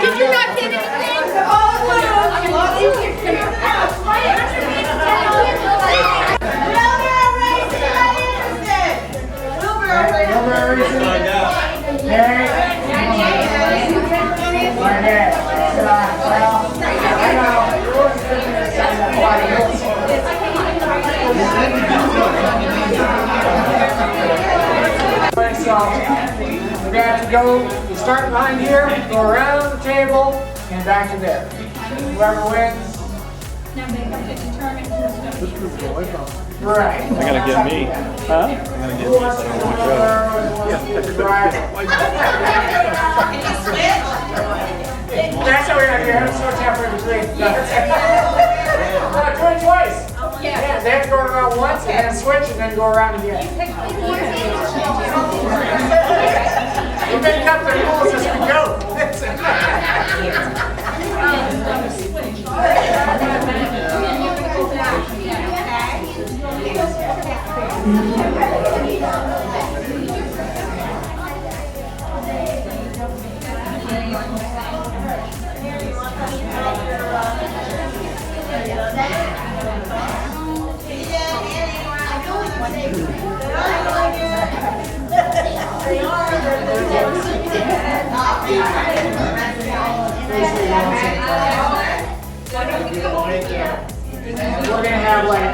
Did you not get So we have to go, we start behind here, go around the table, and back to there. Whoever wins. Right. They're gonna get me. Huh? They're gonna get me. That's what we're gonna do. I'm so temporary between. Do it twice. Yeah, they have to go around once and then switch and then go around again. We're making up the rules as we go. We're gonna have like,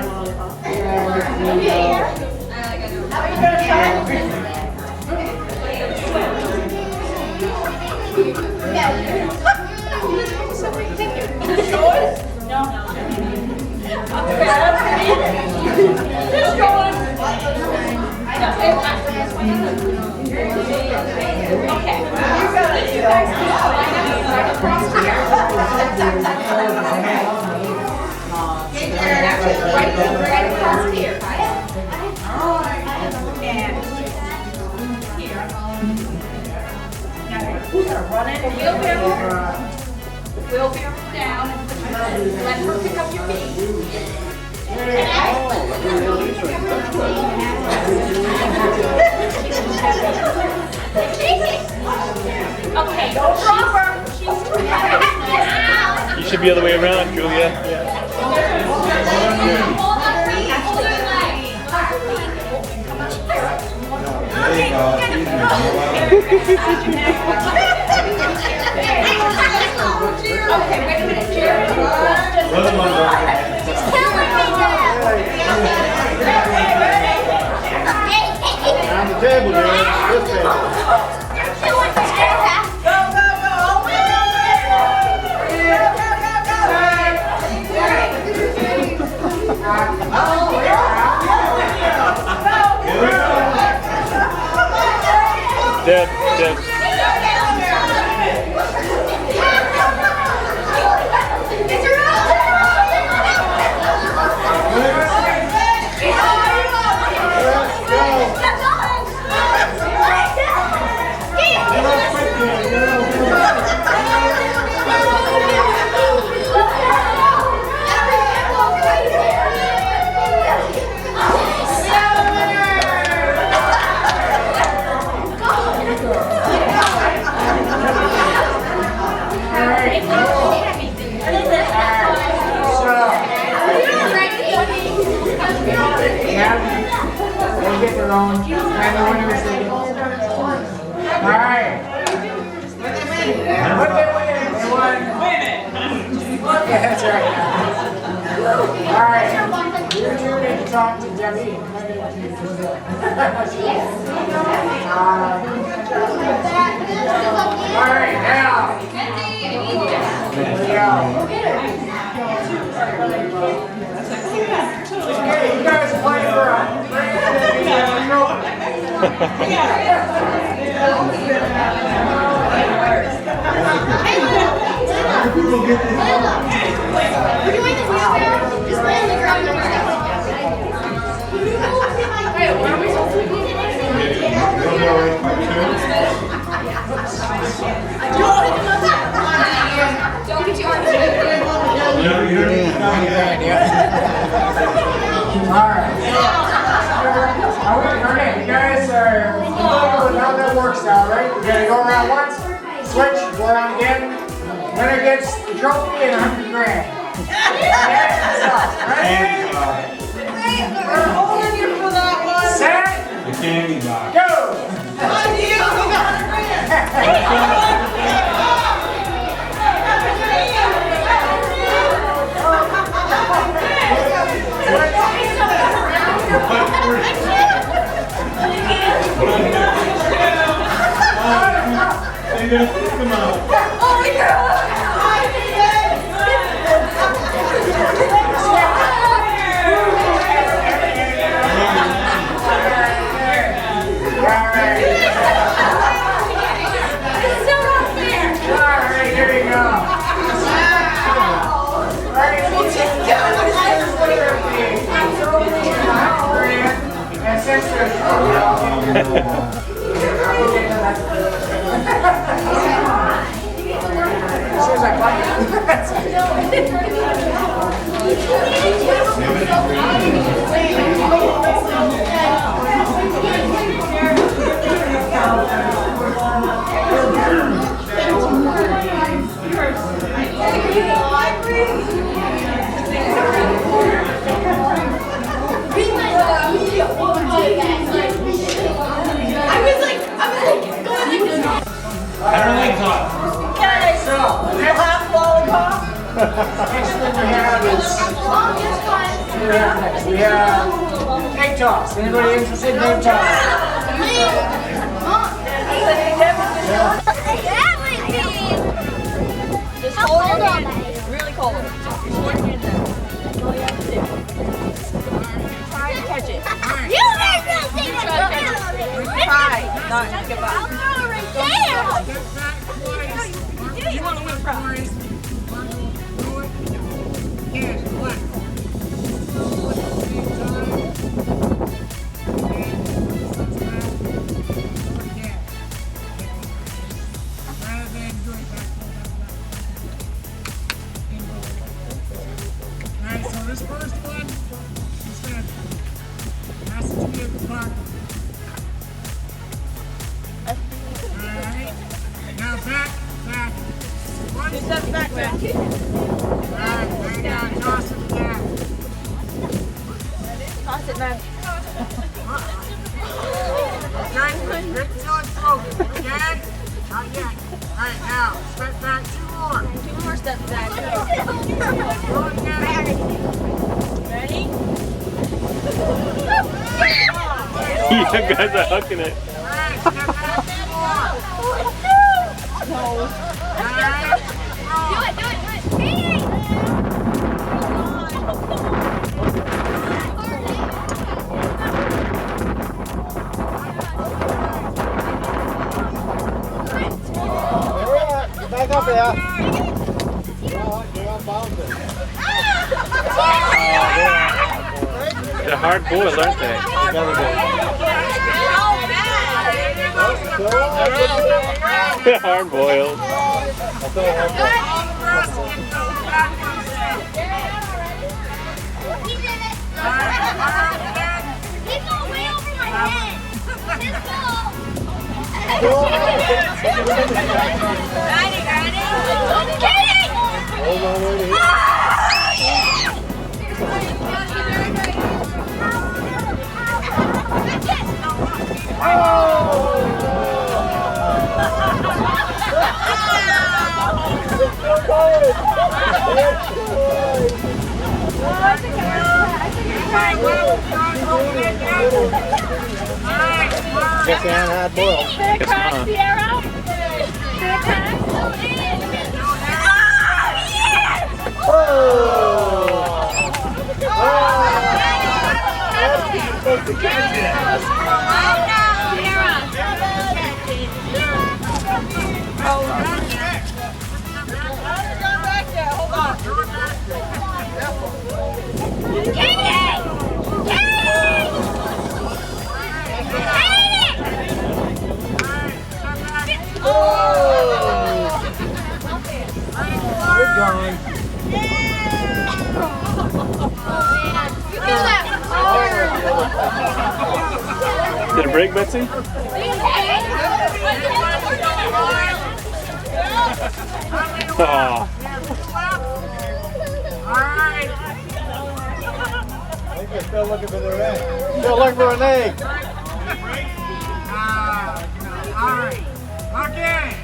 Wheelbarrow down and let her pick up your feet. Okay, don't drop her. You should be the other way around, Julia. Okay, wait a minute, Jared. She's killing me On the table, Jared. This table. Deb. They get their own, and the winners they get. Alright. What they win? They won. Yeah, that's right. Alright. You two need to talk to Debbie. Alright, now. Here we go. Hey, you guys play for a We're doing the wheelbarrow. Just lay on the ground. 20 grand, yeah. Alright. Okay, you guys are familiar with how that works now, right? We're gonna go around once, switch, go around again. Winner gets the trophy and 100 grand. Ready? We're holding you for that one. Set. The candy box. Go! On you, we got 100 grand. Come on. Oh my God! Alright, here you go. And since there's as soon as I Okay, so we'll have lollipop. next thing we have is we have egg toss. Anybody interested in egg toss? Just hold your hand. Really cold. Just hold your hand there. That's all you have to do. Try to catch it. You guys don't say that. Try not to give I'll up. throw it right there. You want to win from. Alright, so this first one is going to pass it to you at the park. Alright, now back. One step back. Alright, hang down, toss it again. Toss it, man. Okay, grip till it's broken. Again, not yet. Alright, now, step back 2 more. 2 more steps back. Go again. Ready? You guys are hooking it. Alright, step back 2 more. No. Alright, roll. Do it. Hey! Back up there. They're hard boiled, aren't they? They're hard boiled. He did it. He's going way over my head. His ball. Ready? Kidding! Hold on, wait here. Yes, Ann had boiled. Fair crack, Sierra. Fair crack. Supposed to catch it. We're gone. Did it break, Betsy? Oh. Alright. I think they're still looking for their egg. Still looking for an egg. Alright. Okay.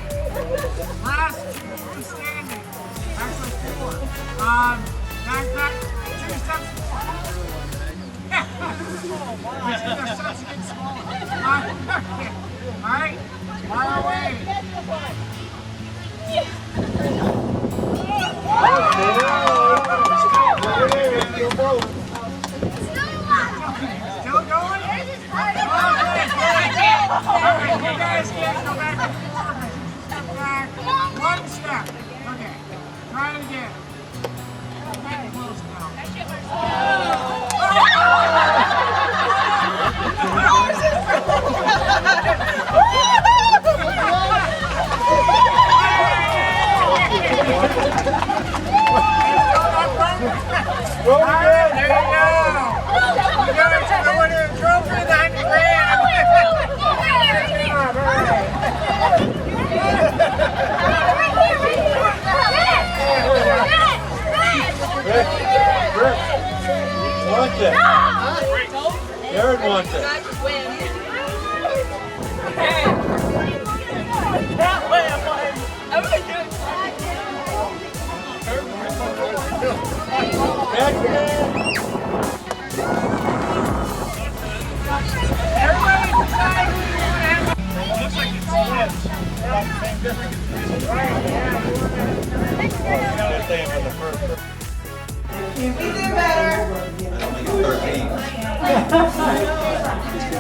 Last two standing. Actually four. Backpack, 2 steps forward. Their steps getting smaller. Alright. Fire away. Still going? Alright, you guys can't go back and forth. Step back. 1 step. Okay. Try it again. Get close now. Alright, there you go. You guys are going to a trophy that Rick, wants it. Jared wants it. Looks like it's slipped. About the same distance. Right, yeah. For the first. We do better.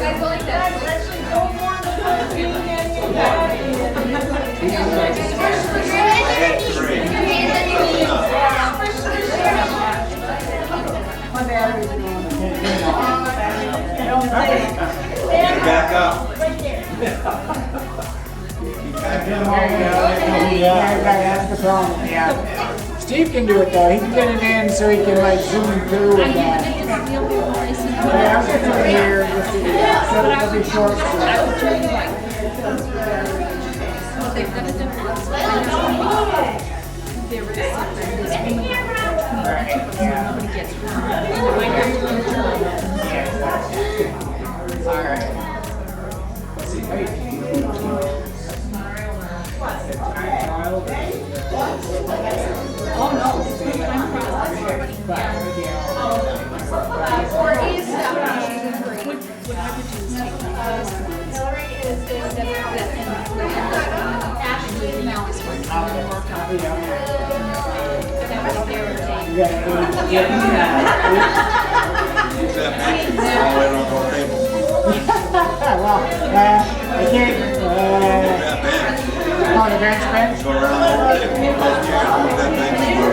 Guys go like this. Back up. That's the problem. Yeah. Steve can do it though. He can get it in so he can like zoom through with that. Yeah, I'll get through here. So it'll be short. I can't. On the bench. Go around the table.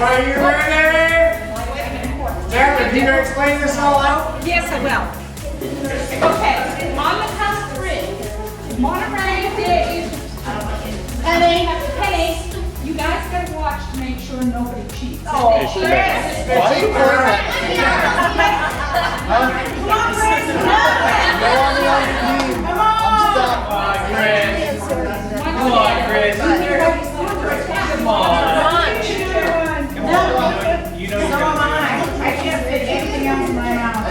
Are you ready? Devin, can you explain this all out? Yes, I will. Okay, on the count of 3. Monterey Day. Penny. You guys gotta watch to make sure nobody cheats. Oh, If they cheat, Come on. You know so am I. I can't fit anything else in my mouth.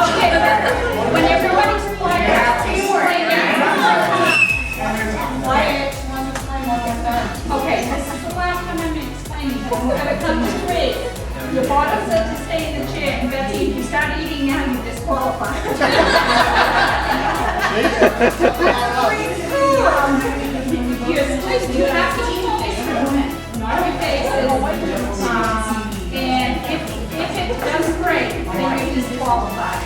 Okay, when everybody's quiet, teamwork. gonna come to 3. Your father said to stay in the chair, and Betsy, if you start eating now, you disqualify. Yes, please, you have to eat this moment, not your faces. And if it doesn't break, then you're disqualified.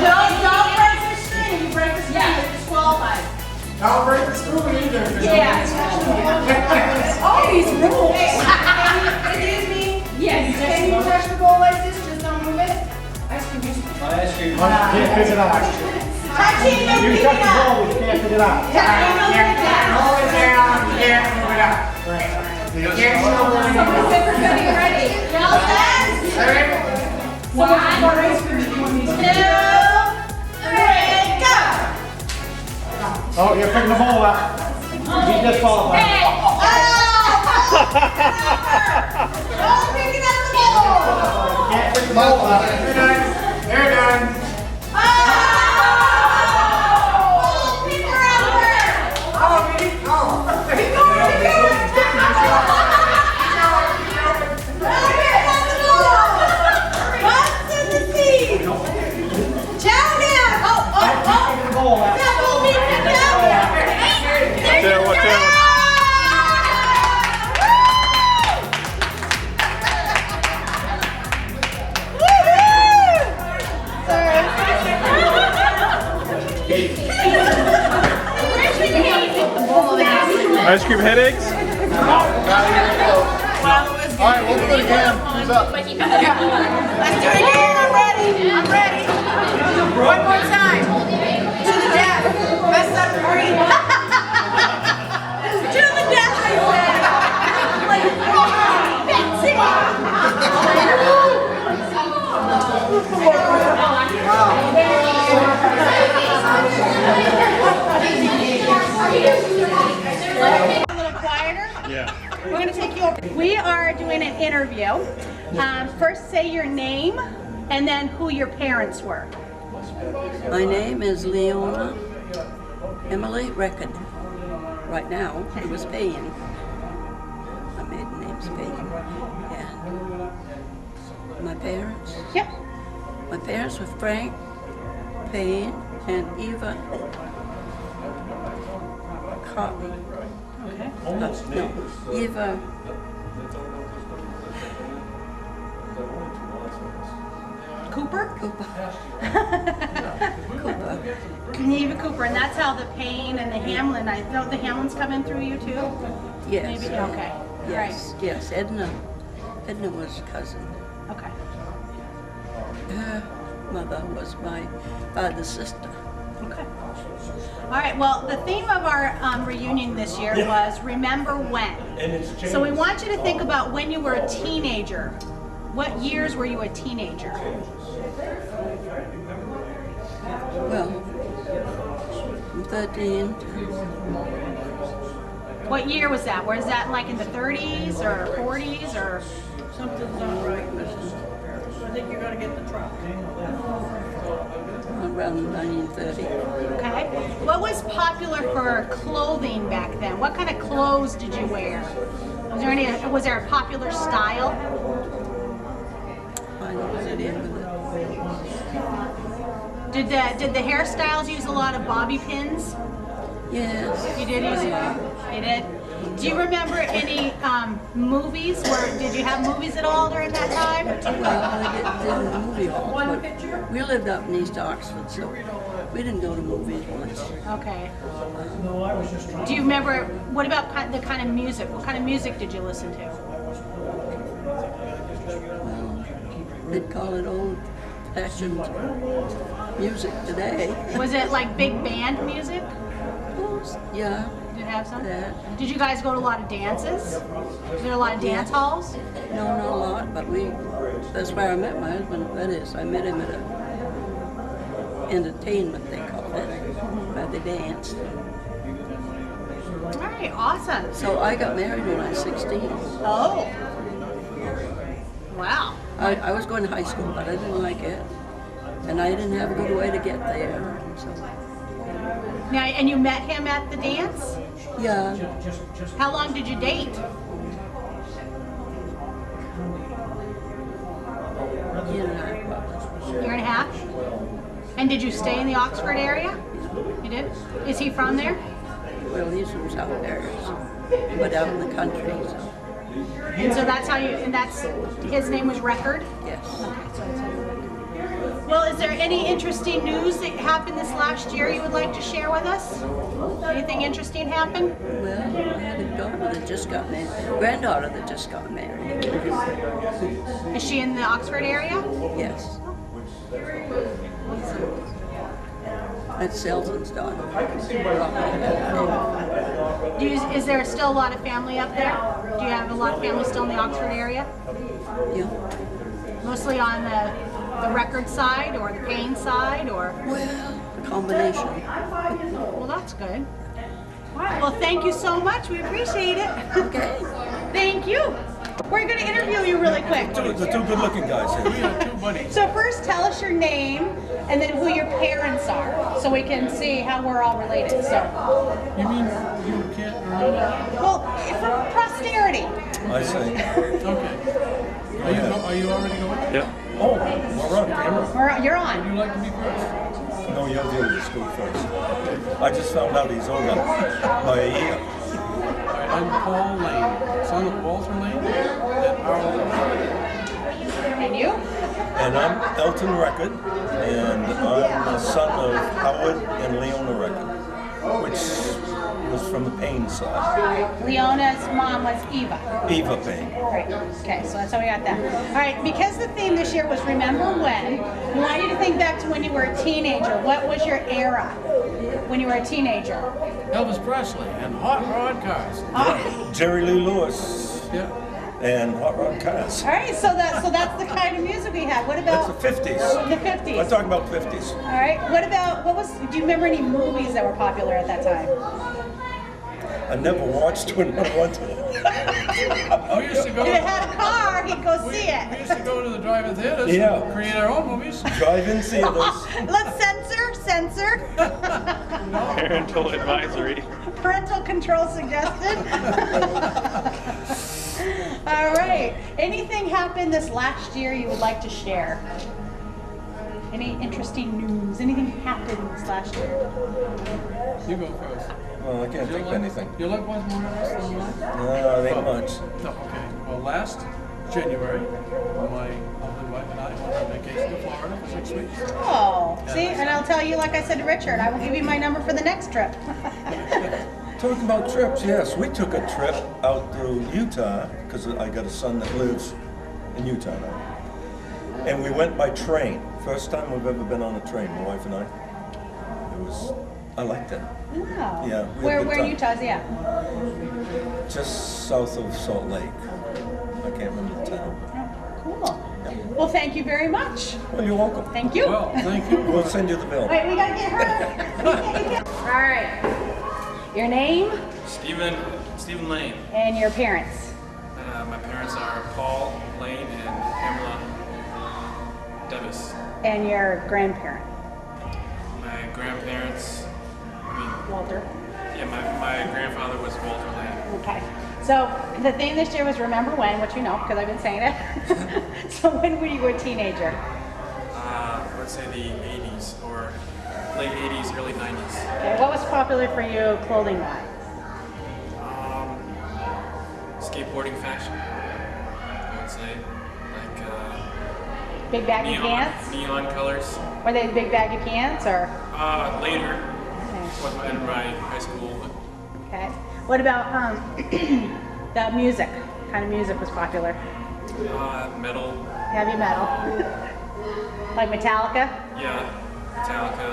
Don't break the spoon. You break the spoon, you're disqualified. Don't break the spoon either. All these rules. Excuse me. Yes. Can you touch the bowl like this? Just don't move it. Ice cream. Can't pick it up. Touching and You pick touch it the up. bowl, but you can't pick it up. Hold it down. Hold it down, you can't move it up. You can't show So is everybody ready? Y'all set? Ready? 1, 2, 3, go! Oh, you're picking the bowl up. You disqualified. Don't pick it up the bowl! Can't pick the bowl up. They're done. They're done. Oh! Pick her up! Oh, really? Oh. Keep going, keep going! What's in the seed? Chow down! Oh! Picking the bowl up. That will be picked up! Watch out. Ice cream headaches? Alright, we'll do it again. Who's up? Let's do it again. I'm ready. I'm ready. One more time. To the death. Best son for free. To the death, I said. A little quieter. Yeah. We're going to take you over. We are doing an interview. First, say your name and then who your parents were. My name is Leona Emily Reckon. Right now, it was Payne. My maiden name's Payne. And my parents? Yep. My parents were Frank Payne and Eva Cotton. Okay. No, Eva. Cooper? Cooper. Eva Cooper, and that's how the Payne and the Hamlin, I know the Hamlins come in through you too? Yes. Maybe, okay. Yes, yes. Edna was a cousin. Okay. Her mother was my father's sister. Okay. All right, well, the theme of our reunion this year was Remember When. So we want you to think about when you were a teenager. What years were you a teenager? Well, I'm 13. What year was that? Was that like in the 30s or 40s or? Something's not right. I think you're gonna get the truck. Around 1930. Okay. What was popular for clothing back then? What kind of clothes did you wear? Was there a popular style? I don't fit in with it. Did the hairstyles use a lot of bobby pins? Yes. You did use it? You did? Do you remember any movies? Did you have movies at all during that time? Well, I didn't movie halls, One but picture? we lived up in East Oxford, so we didn't go to movies much. Okay. Do you remember, what about the kind of music? What kind of music did you listen to? Well, they'd call it old-fashioned music today. Was it like big band music? Yeah. Did it have some? That. Did you guys go to a lot of dances? Was there a lot of dance halls? No, not a lot, but that's where I met my husband. That is, I met him at a entertainment, they called it, where they danced. All right, awesome. So I got married when I was 16. Oh. Wow. I was going to high school, but I didn't like it. And I didn't have a good way to get there. So. Now, and you met him at the dance? Yeah. How long did you date? Year and a half? And did you stay in the Oxford area? You did? Is he from there? Well, he's from South Paris, but out in the country, so. And so that's how you, and that's, his name was Record? Yes. Well, is there any interesting news that happened this last year you would like to share with us? Anything interesting happened? Well, I had a daughter that just got married, granddaughter that just got married. Is she in the Oxford area? Yes. That's Selton's daughter. Is there still a lot of family up there? Do you have a lot of family still in the Oxford area? Yeah. Mostly on the Record side or the Payne side, or? Well, a combination. Well, that's good. All right, well, thank you so much. We appreciate it. Okay. Thank you. We're going to interview you really quick. The two good-looking guys here. So first, tell us your name and then who your parents are, so we can see how we're all related. So. You mean you can't remember? Well, for posterity. I see. Okay. Are you already going? Yeah. Oh, we're on camera. You're on. Would you like to be first? No, you're doing the school first. I just found out he's older by a year. I'm Paul Lane, son of Walter Lane and Arlo Lane. And you? And I'm Elton Record, and I'm the son of Howard and Leona Record, which was from the Payne side. Leona's mom was Eva. Eva Payne. Right. Okay, so that's how we got that. All right, because the theme this year was Remember When, we want you to think back to when you were a teenager. What was your era when you were a teenager? Elvis Presley and Hot Rod Cars. Jerry Lee Lewis. Yeah. And Hot Rod Cars. All right, so that's the kind of music we had. What about That's the 50s. The 50s. I'm talking about 50s. All right. What do you remember any movies that were popular at that time? I never watched one. I wanted. We used to go. If it had a car, he'd go see it. We used to go to the drive-in theaters Yeah. and create our own movies. Drive-in theaters. Let's censor. Parental advisory. Parental control suggested. All right. Anything happened this last year you would like to share? Any interesting news? Anything happened this last year? You go first. Well, I can't think of anything. Your life was more interesting than mine? No, it ain't much. No, okay. Well, last January, my lovely wife and I went on vacation to Florida for 6 weeks. Oh, see, and I'll tell you, like I said to Richard, I will give you my number for the next trip. Talking about trips, yes, we took a trip out to Utah because I got a son that lives in Utah now. And we went by train. First time we've ever been on a train, my wife and I. I liked it. Wow. Yeah. Where in Utah is he at? Just south of Salt Lake. I can't remember the town. Cool. Well, thank you very much. Well, you're welcome. Thank you. Well, thank you. We'll send you the bill. Wait, we gotta get her. All right. Your name Stephen Lane. and your parents. My parents are Paul Lane and Pamela Devis. And your grandparent. My grandparents, Walter. yeah, my grandfather was Walter Lane. Okay. So the theme this year was Remember When, which you know because I've been saying it. So when were you a teenager? Let's say the 80s or late 80s, early 90s. Okay. What was popular for you clothing-wise? Skateboarding fashion, I would say. Like Big baggy pants? neon colors. Were they big baggy pants or? Later, in my high school. Okay. What about the music? What kind of music was popular? Metal. Heavy metal. Like Metallica? Yeah, Metallica,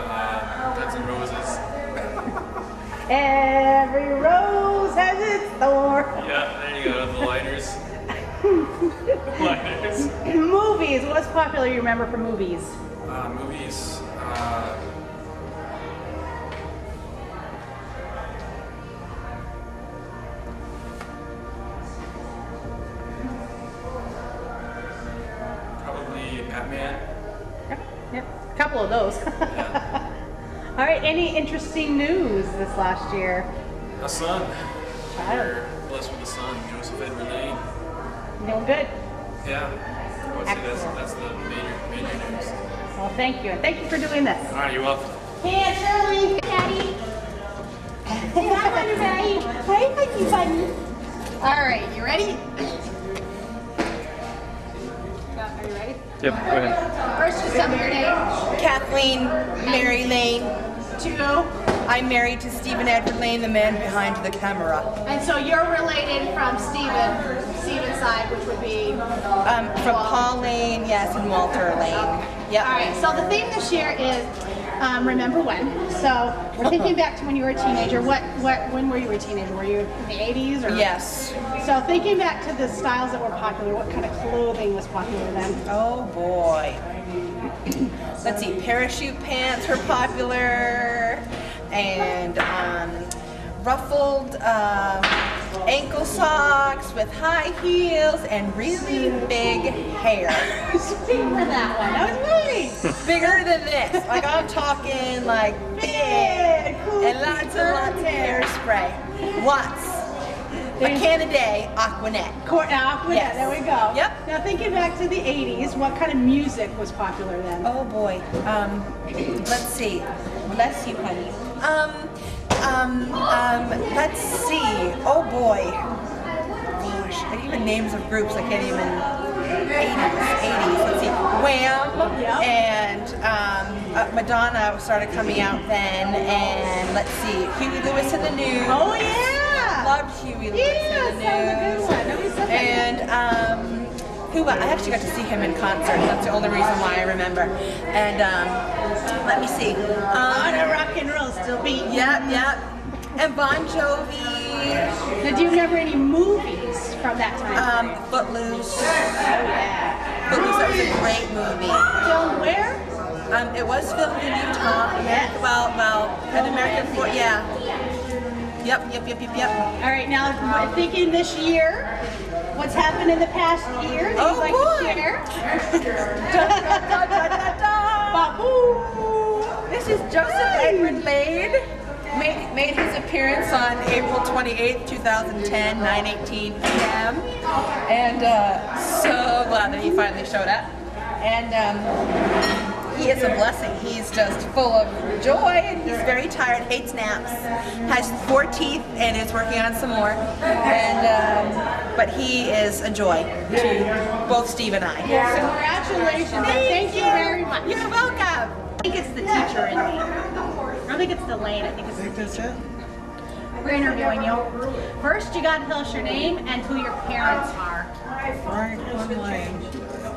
Guns N' Roses. Every rose has its thorn. Yeah, there you go, the lighters. Lighters. Movies. What's popular you remember from movies? Movies. Probably Batman. Yep. A couple of those. All right. Any interesting news this last year? A son. Child. We're blessed with a son, Joseph Edward Lane. Doing good. Yeah. I would say that's the major news. Well, thank you. And thank you for doing this. All right, you're welcome. Hey, Aunt Shirley. Daddy. Say hi, Wonder Daddy. Hi, Mikey Bunny. All right, you ready? Are you ready? Yep, go ahead. First, just tell me your name. Kathleen Mary Lane. 2. I'm married to Stephen Edward Lane, the man behind the camera. And so you're related from Stephen's side, which would be? From Paul Lane, yes, and Walter Lane. Yep. All right, so the theme this year is Remember When. So we're thinking back to when you were a teenager. When were you a teenager? Were you in the 80s? Or? Yes. So thinking back to the styles that were popular, what kind of clothing was popular then? Oh boy. Let's see, parachute pants were popular, and ruffled ankle socks with high heels and really big hair. Speak for that one. That was really bigger than this. Like I'm talking like big and lots of hairspray. Lots. A can a day, Aquanet. Aquanet, yes. There we go. Yep. Now thinking back to the 80s, what kind of music was popular then? Oh boy. Let's see. Bless you, honey. Let's see. Oh boy. Gosh, even names of groups I can't even. 80s. Let's see. Wham! Yep. And Madonna started coming out then, and let's see. Huey Lewis and the News. Oh yeah! Loved Huey Lewis and the News. That was a good one. Nobody said that. And I actually got to see him in concert. That's the only reason why I remember. And let me see. On a rock and roll still beating. Yep. And Bon Jovi. Now, do you remember any movies from that time? Footloose. Oh yeah. Footloose, that was a great movie. Filmed where? It was filmed in Utah. Yes. Well, an American Fort. Yeah. Yep. All right, now thinking this year, what's happened in the past year that you'd like to share? This is Joseph Edward Lane. Made his appearance on April 28th, 2010, 9:18 p.m. And so glad that he finally showed up. And he is a blessing. He's just full of joy, and he's very tired, hates naps, has 4 teeth, and is working on some more. And but he is a joy to both Steve and I. Congratulations. Thank you very much. You're welcome. I think it's the teacher in me. I don't think it's the Lane. I think it's the teacher. We're interviewing you. First, you got to tell us your name and who your parents are. Franklin Lane.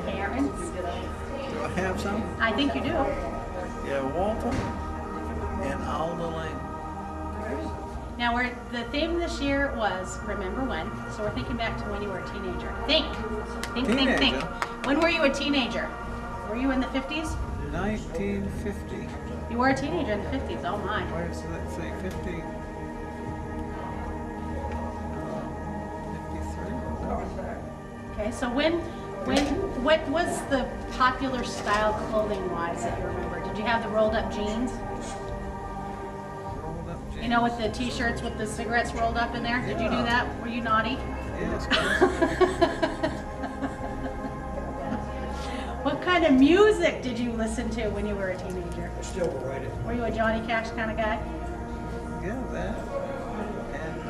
Parents? Do I have some? I think you do. Yeah, Walter and Alda Lane. Now, the theme this year was Remember When. So we're thinking back to when you were a teenager. Think. When were you a teenager? Were you in the 50s? 1950. You were a teenager in the 50s. Oh my. Wait, so let's say 50. 53. Okay, so what was the popular style clothing-wise that you remember? Did you have the rolled-up jeans? Rolled up jeans. You know, with the t-shirts with the cigarettes rolled up in there? Did you do that? Were you naughty? Yes. What kind of music did you listen to when you were a teenager? I still write it. Were you a Johnny Cash kind of guy? Yeah, that. And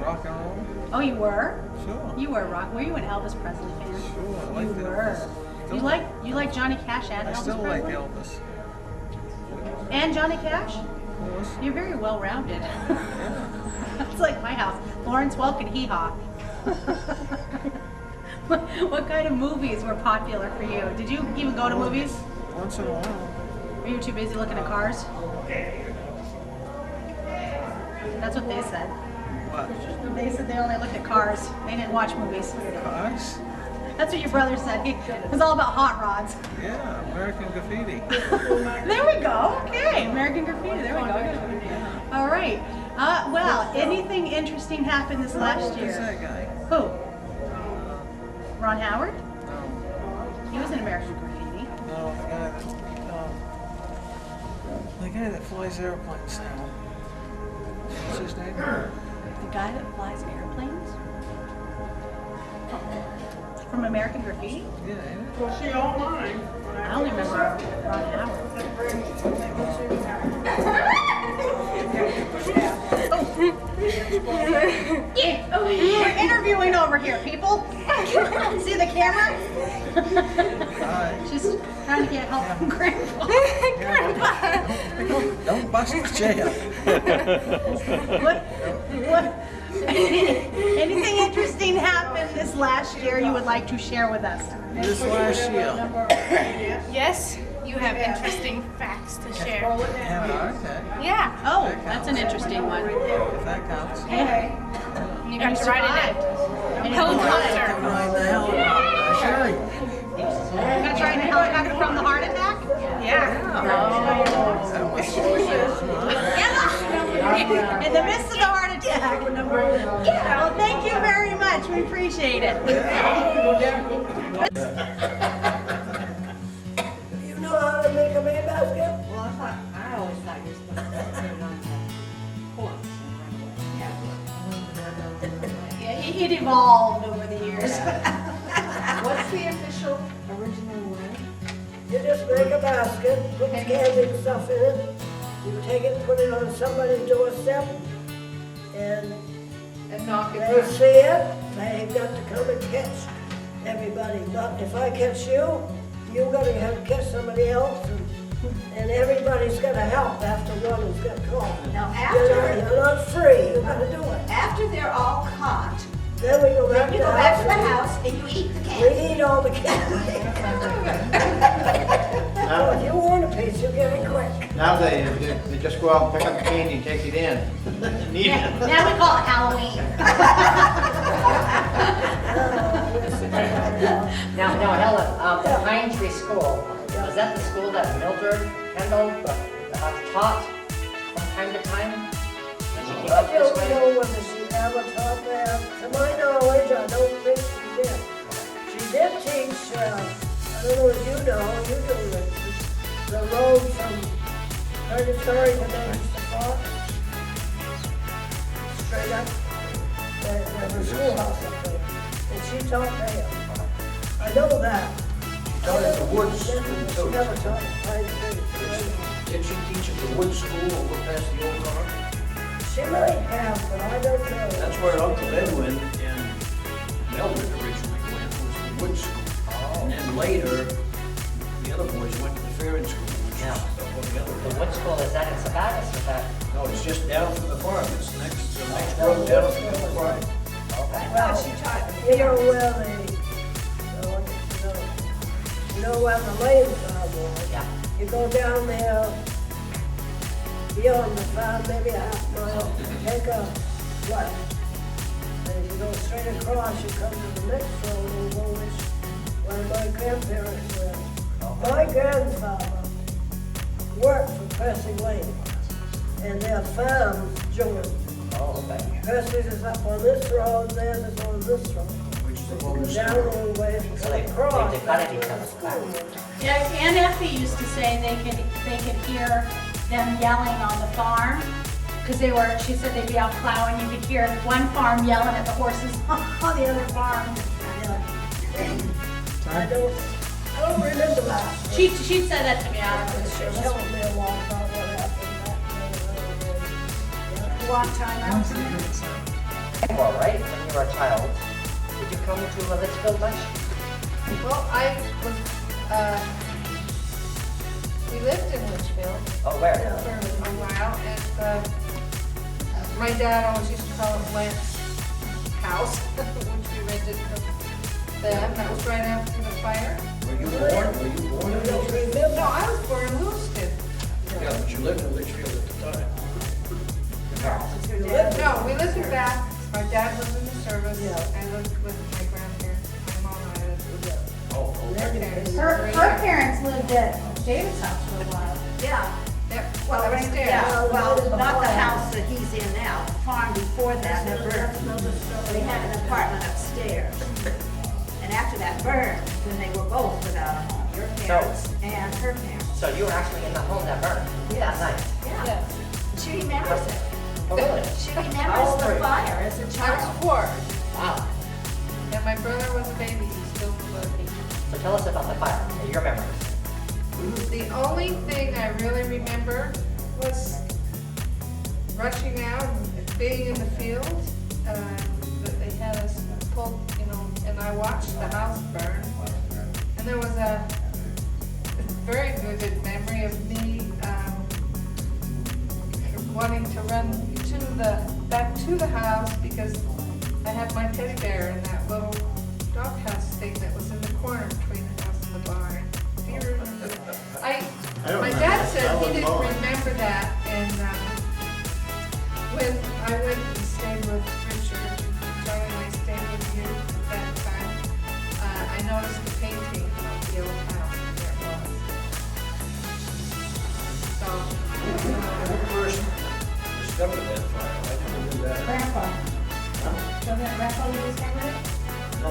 rock and roll. Oh, you were? Sure. You were rock. Were you an Elvis Presley fan? Sure, I You like were. Elvis. You like Johnny Cash and I Elvis still Presley? like Elvis. And Johnny Cash? You're very well-rounded. It's like my house. Lawrence Welk and Hee Haw. What kind of movies were popular for you? Did you even go to movies? Once in a while. Were you too busy looking at cars? That's what they said. What? They said they only looked at cars. They didn't watch movies. Cars? That's what your brother said. It was all about hot rods. Yeah, American Graffiti. There we go. Okay, American Graffiti. There we go. All right. Well, anything interesting happened this last year? Who's that guy? Who? Ron Howard? No. He was in American Graffiti. No, the guy that flies airplanes now. What's his name? The guy that flies airplanes? From American Graffiti? Was she online? I only remember Ron Howard. Yeah, we're interviewing over here, people. See the camera? She's trying to get help from Grandpa. Don't bust the chair. What? Anything interesting happened this last year you would like to share with us? This last year. Yes, you have interesting facts to share. Have an heart attack. Yeah. Oh, that's an interesting one. If that counts. Hey. You got to ride in a helicopter. Ride the helicopter. Sure. That's right, in a helicopter from the heart attack? Yeah. In the midst of the heart attack. Well, thank you very much. We appreciate it. You know how to make a May basket? Well, I always thought you were supposed to put it on the horse and run away. Yeah, it evolved over the years. What's the official original way? You just make a basket, put candy and stuff in it. You take it, put it on somebody's doorstep, and knock it they down. see it, they've got to come and catch everybody. But if I catch you, you gotta have to catch somebody else, and everybody's gotta help after one who's got caught. Now You're not free, you gotta do it. after they're all caught, Then we go back you to go the back to the house. house and you eat the We candy. eat all the candy. So if you want a piece, you get it quick. Now they just go out and pick up the candy and take it in. Need it. Now we call it Halloween. Now, Helen, the Pine Tree School, was that the school that Mildred Kendall taught from time to time? When she came I up this don't way? know whether she ever taught there. To my knowledge, I don't think she did. She did teach, I don't know if you know, Richard, the road from Purgatory to Manchester Park. Straight up. There's a schoolhouse up there. And she taught there. I know that. Taught at the Woods She School, never taught Pine Tree. Did she teach at the Woods School over past the old car? She might have, but I don't know. That's where Uncle Edwin and Mildred originally went, was the Woods School. And then later, the other boys went to the Farron School, which is Yeah. up on the other The end. what school is that in Sabatis or that? No, it's just down from the farm, it's next road down from the farm. Okay. Well, she taught you know where you know where the lanes are, boy. Yeah. You go down there, beyond the farm, maybe a half mile, take a left. And you go straight across, you come to the next road, and go where my grandparents lived. My grandfather worked for Percy Lane, and their farm joined. Oh, okay. Percy's is up on this road, theirs is on this road. Which is the bonus. Down a little way, So they across. divided each other's back. Yeah, Aunt Effie used to say they could hear them yelling on the farm. Because she said they'd be out plowing, you could hear one farm yelling at the horses on the other farm. I don't remember that. She said that to me, I don't know. She told me a lot about what happened back then. One time I was in Well, right, when you were a child, did you come to Litchfield much? Well, I was, we lived in Litchfield Oh, where? for a while, and my dad always used to call it Lent's house, which we rented from them. That was right after the fire. Were you born? No, I was born in Lewiston. Yeah, but you lived in Litchfield at the time. No, we lived in Bath. My dad lived in the service. I lived with my grandparents. My mom and I lived with Her parents lived at David's house for a while. Yeah. Well, right there. Yeah, well, not the house that he's in now, the farm before that burned. They had an apartment upstairs. And after that burned, then they were both without a home, your parents and her parents. So you were actually in the home that burned that night? Yeah. She remembers it. Oh, really? She remembers the fire as a I was child. 4. Wow. And my brother was a baby, he's still living. So tell us about the fire, your memories. The only thing I really remember was rushing out and being in the field. That they had us pulled, and I watched the house burn. And there was a very vivid memory of me wanting to run back to the house because I had my teddy bear in that little doghouse thing that was in the corner between the house and the barn. Do you remember? My dad said he didn't remember that, and when I went and stayed with Richard, Johnny and I stayed with you at that time, I noticed the painting of the old house, and there it was. So, Who first discovered that fire? I never knew that. Grandpa. Wasn't it Grandpa who discovered it? No.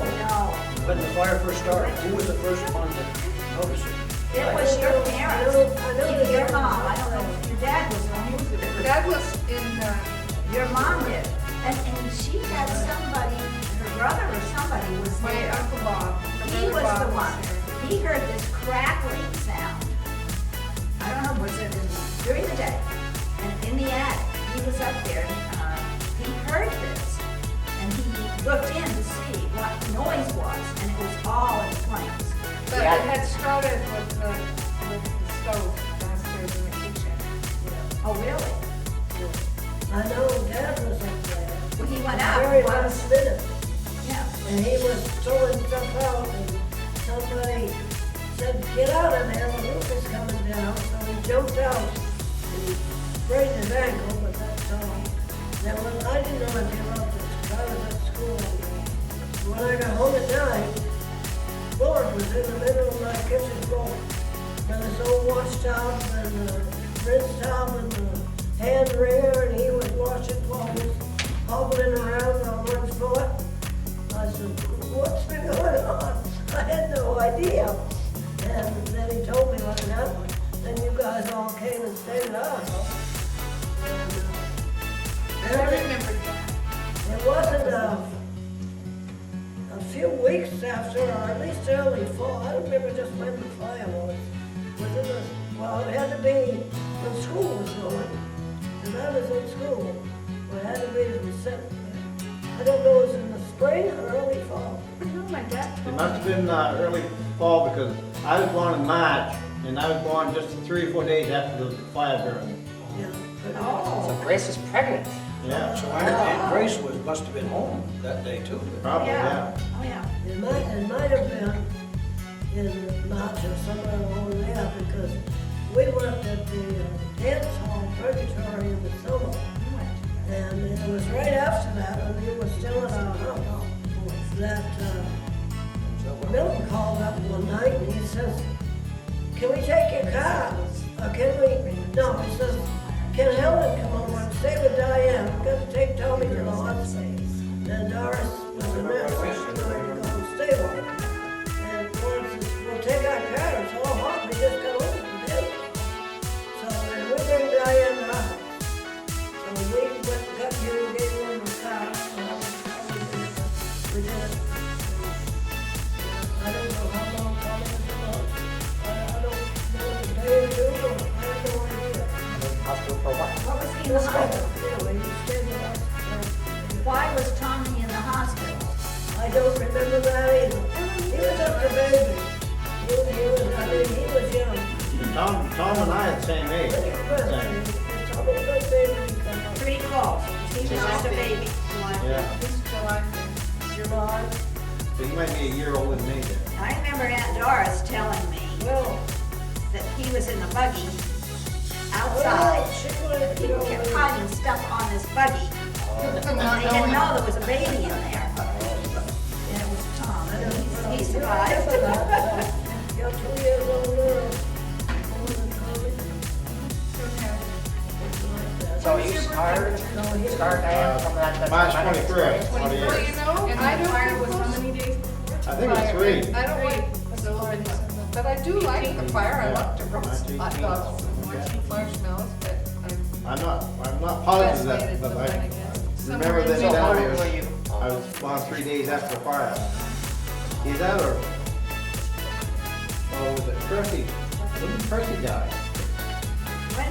When the fire first started, who was the first one to notice it? It was your parents, either your mom, I don't know, your dad was on, who was the first? Dad was in, Your mom did, and she had somebody, her brother or somebody was my there. Uncle Bob. He was Bob the was one, there. he heard this crackling sound. I don't know, was it during the day, and in the attic, he was up there, and he heard this, and he looked in to see what the noise was, and it was all in flames. But it had started with the stove downstairs in the kitchen. Oh, really? I know Dad was up there. Well, he went out. Very last minute. Yeah. And he was throwing stuff out and somebody said, get out of there, the roof is coming down. So he jumped out and he sprained his ankle, but that's all. Then when I didn't know anything about this, I was at school. When I got home at night, Bullard was in the middle of my kitchen floor. And his old wash tub and the rinse tub and the hand wringer, and he was washing clothes, hobbling around on one foot. I said, what's been going on? I had no idea. And then he told me what had happened. Then you guys all came and stayed at our house. And I remember that. it wasn't a few weeks after, or at least early fall. I don't remember just when the fire was. Well, it had to be when school was going. Because I was in school. Well, it had to be the I don't know, it was in the spring or early fall. Oh, my God. It must have been early fall because I was born in March and I was born just 3 or 4 days after the fire burned. So Grace is pregnant. Yeah. So Aunt Grace must have been home that day too. Probably, yeah. Oh, yeah. It might have been in March or somewhere along there because we worked at the dance hall Purgatory in the summer. And it was right after that, when we were still at our house, that Milton called up one night and he says, can we take your car? Or can we, no, he says, can Helen come over and stay with Diane? We've got to take Tommy to the hospital. And Doris was a nurse, so we were going to stay with her. And Lawrence says, we'll take our car, it's all hot, we just got over the hill. So we bring Diane to our house. So we went and got you and gave her the car. We did it. I don't know how long Tommy was in the hospital. I don't know the day or two, but I have no idea. Hospital for what? What was he in the hospital? Yeah, he stayed with us. Why was Tommy in the hospital? I don't remember that either. He was just a baby. He was young. Tom and I are the same age. Same. Tommy was a baby. Pretty close. He was just a baby. Yeah. This is July. July. So he might be a year older than me then. I remember Aunt Doris telling me that he was in the buggy outside. People kept hiding stuff on this buggy. They didn't know there was a baby in there. And it was Tom. He survived. You're 2 years older. So you scarred Diane from that? March 21st. Well, you know, and I don't Fire think was how many days? I think it's 3. I don't like the but I do like the fire. I love to roast hot dogs and marshmallows, but I'm not positive that, but I remember that So how down old there. were you I was born 3 days after the fire. Is that or? Oh, was it Percy? When did Percy die? When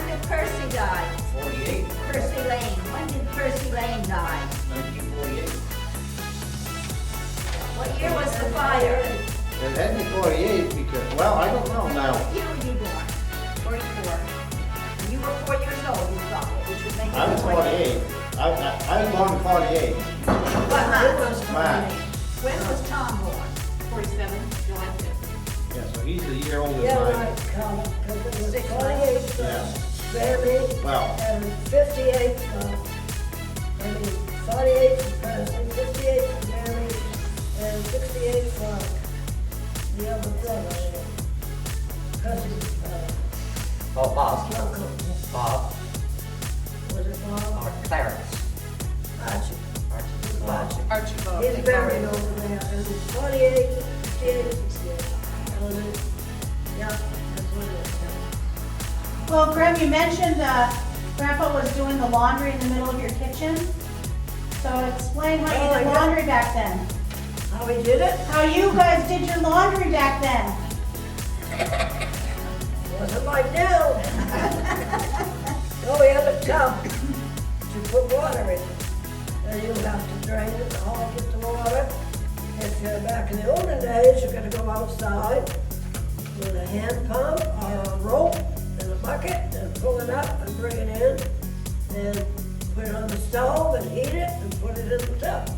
did Percy die? 48. Percy Lane. When did Percy Lane die? 1948. What year was the fire? It had to be 48 because, well, I don't know now. What year were you born? 44. And you were 4 years old, you thought, which would make you I was 48. I was born in 48. What month? March. When was Tom born? 47, July 5th. Yeah, so he's a year older Yeah, than mine. right, Carl, because it was 6 48 for Yeah. Sammy, Well. and 58 for, 48 for Presley, 58 for Mary, and 68 for the other brother, cousin, Oh, Bob. Uncle, Bob. was it Bob? Or Clarence. Archie. Archie. Archibald. He's buried over there, and it's 48, 58, 68. And then, yeah, that's what it is. Well, Graham, you mentioned Grandpa was doing the laundry in the middle of your kitchen. So explain how you did laundry back then. How we did it? How you guys did your laundry back then. Wasn't like now. Oh, we had a tub to put water in. And you have to drain it, the hall get the water. If you're back in the olden days, you're gonna go outside with a hand pump or a rope and a bucket and pull it up and bring it in. And put it on the stove and heat it and put it in the tub.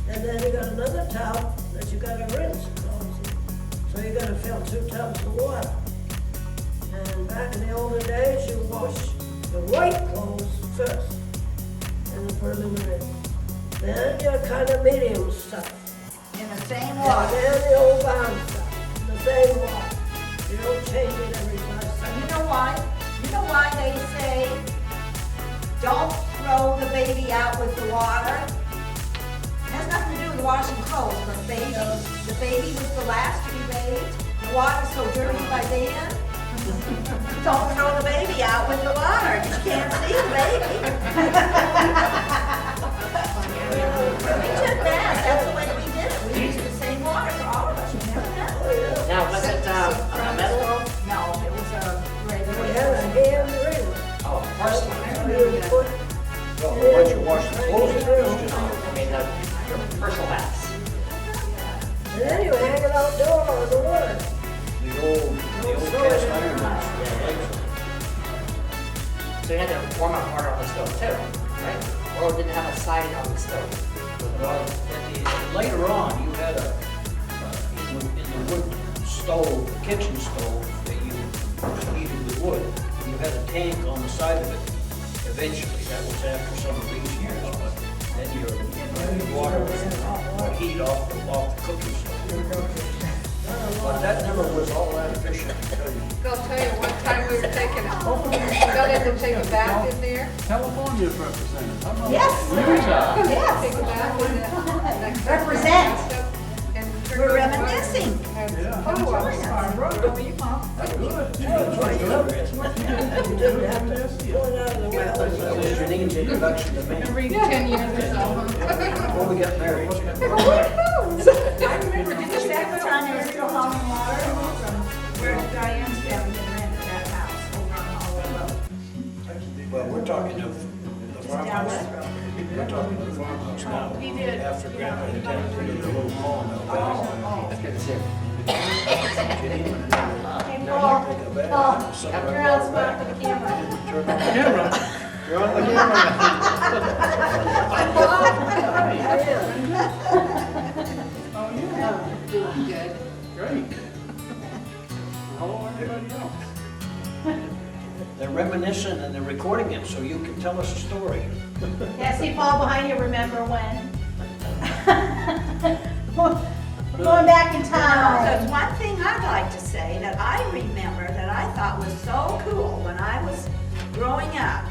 And then you got another tub that you gotta rinse and close it. So you gotta fill 2 tubs of water. And back in the olden days, you wash the white clothes first and then put them in the rinse. Then your kind of medium stuff. In the same And water. then the old brown stuff, in the same water. You don't change it every 5 You seconds. know why? You know why they say, don't throw the baby out with the water? It has nothing to do with washing clothes, but the baby was the last to be bathed. The water's so dirty by then. Don't throw the baby out with the water. You can't see the baby. We took that. That's the way we did it. We used the same water for all of us. You never know. Now, was it metal? No, it was a We regular. had a hand rinse. Oh, porcelain. You put Well, once you wash the clothes, it's just, I mean, your personal baths. and then you hang it outdoors on the wood. the old cast iron ones. So you had to warm up water on the stove too, right? Or didn't have a side on the stove. Well, later on, you had in the wood stove, kitchen stove, that you heated with wood, you had a tank on the side of it. Eventually, that was after some of these years, but then your water would heat off the cooking stove. But that never was all that efficient, I tell you. They'll tell you one time we were taking, we got in to take a bath in there. California's represented. How about Yes. Utah? Yes. Take a bath in the. Represent. We're reminiscing. Oh, I'm sorry. How are you, Mom? Janine's introduction to me. Every 10 years or so, huh? Before we got married. I remember, did you say at the time there was still hauling water from where Diane's family had rented that house over on Hollow Road? Well, we're talking of the farmhouse. We're talking of the farmhouse now. He did. After Grandpa had taken to the little pond out there. That's good to see. Hey, Paul. Paul, you're out smart for the camera. Turn on the camera. You're on the camera. Oh, yeah. Doing good. Great. Hello, everybody else. They're reminiscing and they're recording it so you can tell us a story. Yeah, see Paul behind you, remember when? We're going back in There's time. one thing I'd like to say that I remember that I thought was so cool when I was growing up.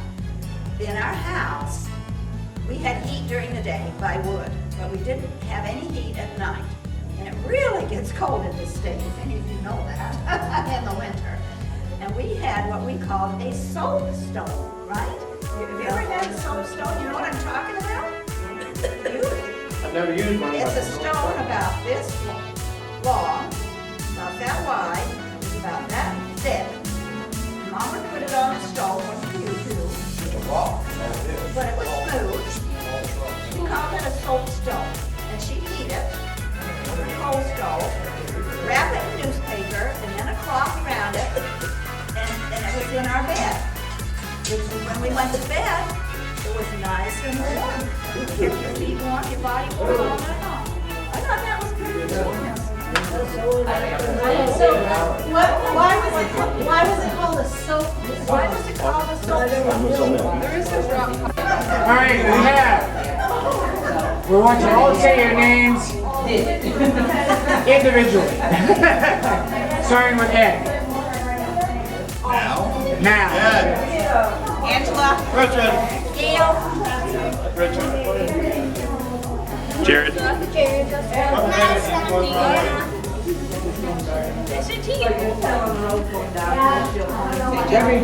In our house, we had heat during the day by wood, but we didn't have any heat at night. And it really gets cold in this state, if any of you know that, in the winter. And we had what we called a soap stove, right? Have you ever had a soap stove? You know what I'm talking about? I've never used one. It's a stone about this long, about that wide, about that thick. Mom would put it on the stove on YouTube, but it was smooth. She called it a soap stone, and she'd heat it on a coal stove, wrap it in newspaper, and then a cloth around it, and it was in our bed. When we went to bed, it was nice and warm. You kept your feet warm, your body warm all night long. I thought that was pretty cool. So, why was it called a soap? Why was it called a soap? There is a rock. All right, we want you all to say your names individually. Starting with Ed. Now. Angela. Richard. Gail. Jared. Debbie.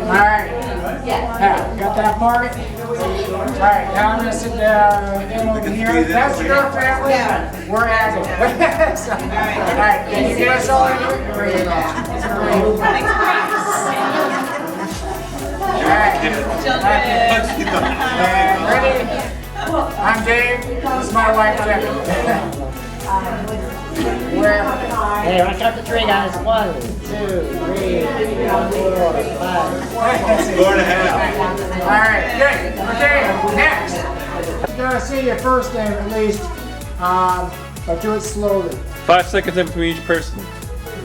All right. Yeah, got that part? All right, now I'm going to sit in over here. That's your family. We're at it. So, all right, can you get us all in here? All right. Ready? I'm Dave. This is my wife, Debbie. Hey, I count to 3, guys. 1, 2, 3, 4, 5. 4.5. All right, good. Okay, next. I'm gonna say your first name at least, but do it slowly. 5 seconds in between each person.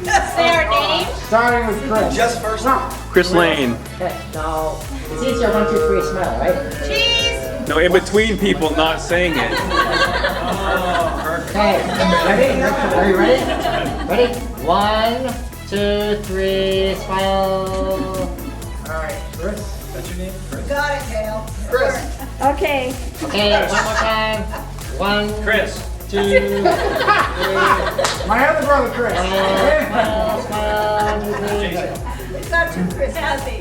Say our name. Starting with Chris. Just first. No. Chris Lane. Okay, now it's easier 1, 2, 3 smile, right? Cheese. No, in between people not saying it. Okay, ready? Are you ready? Ready? 1, 2, 3, smile. All right, Chris. That's your name, Chris. Got it, Gail. Chris. Okay, one more time. 1, Chris. 2, 3. My other brother, Chris. Smile, 1, 2, 3. We've got two Chris Happy.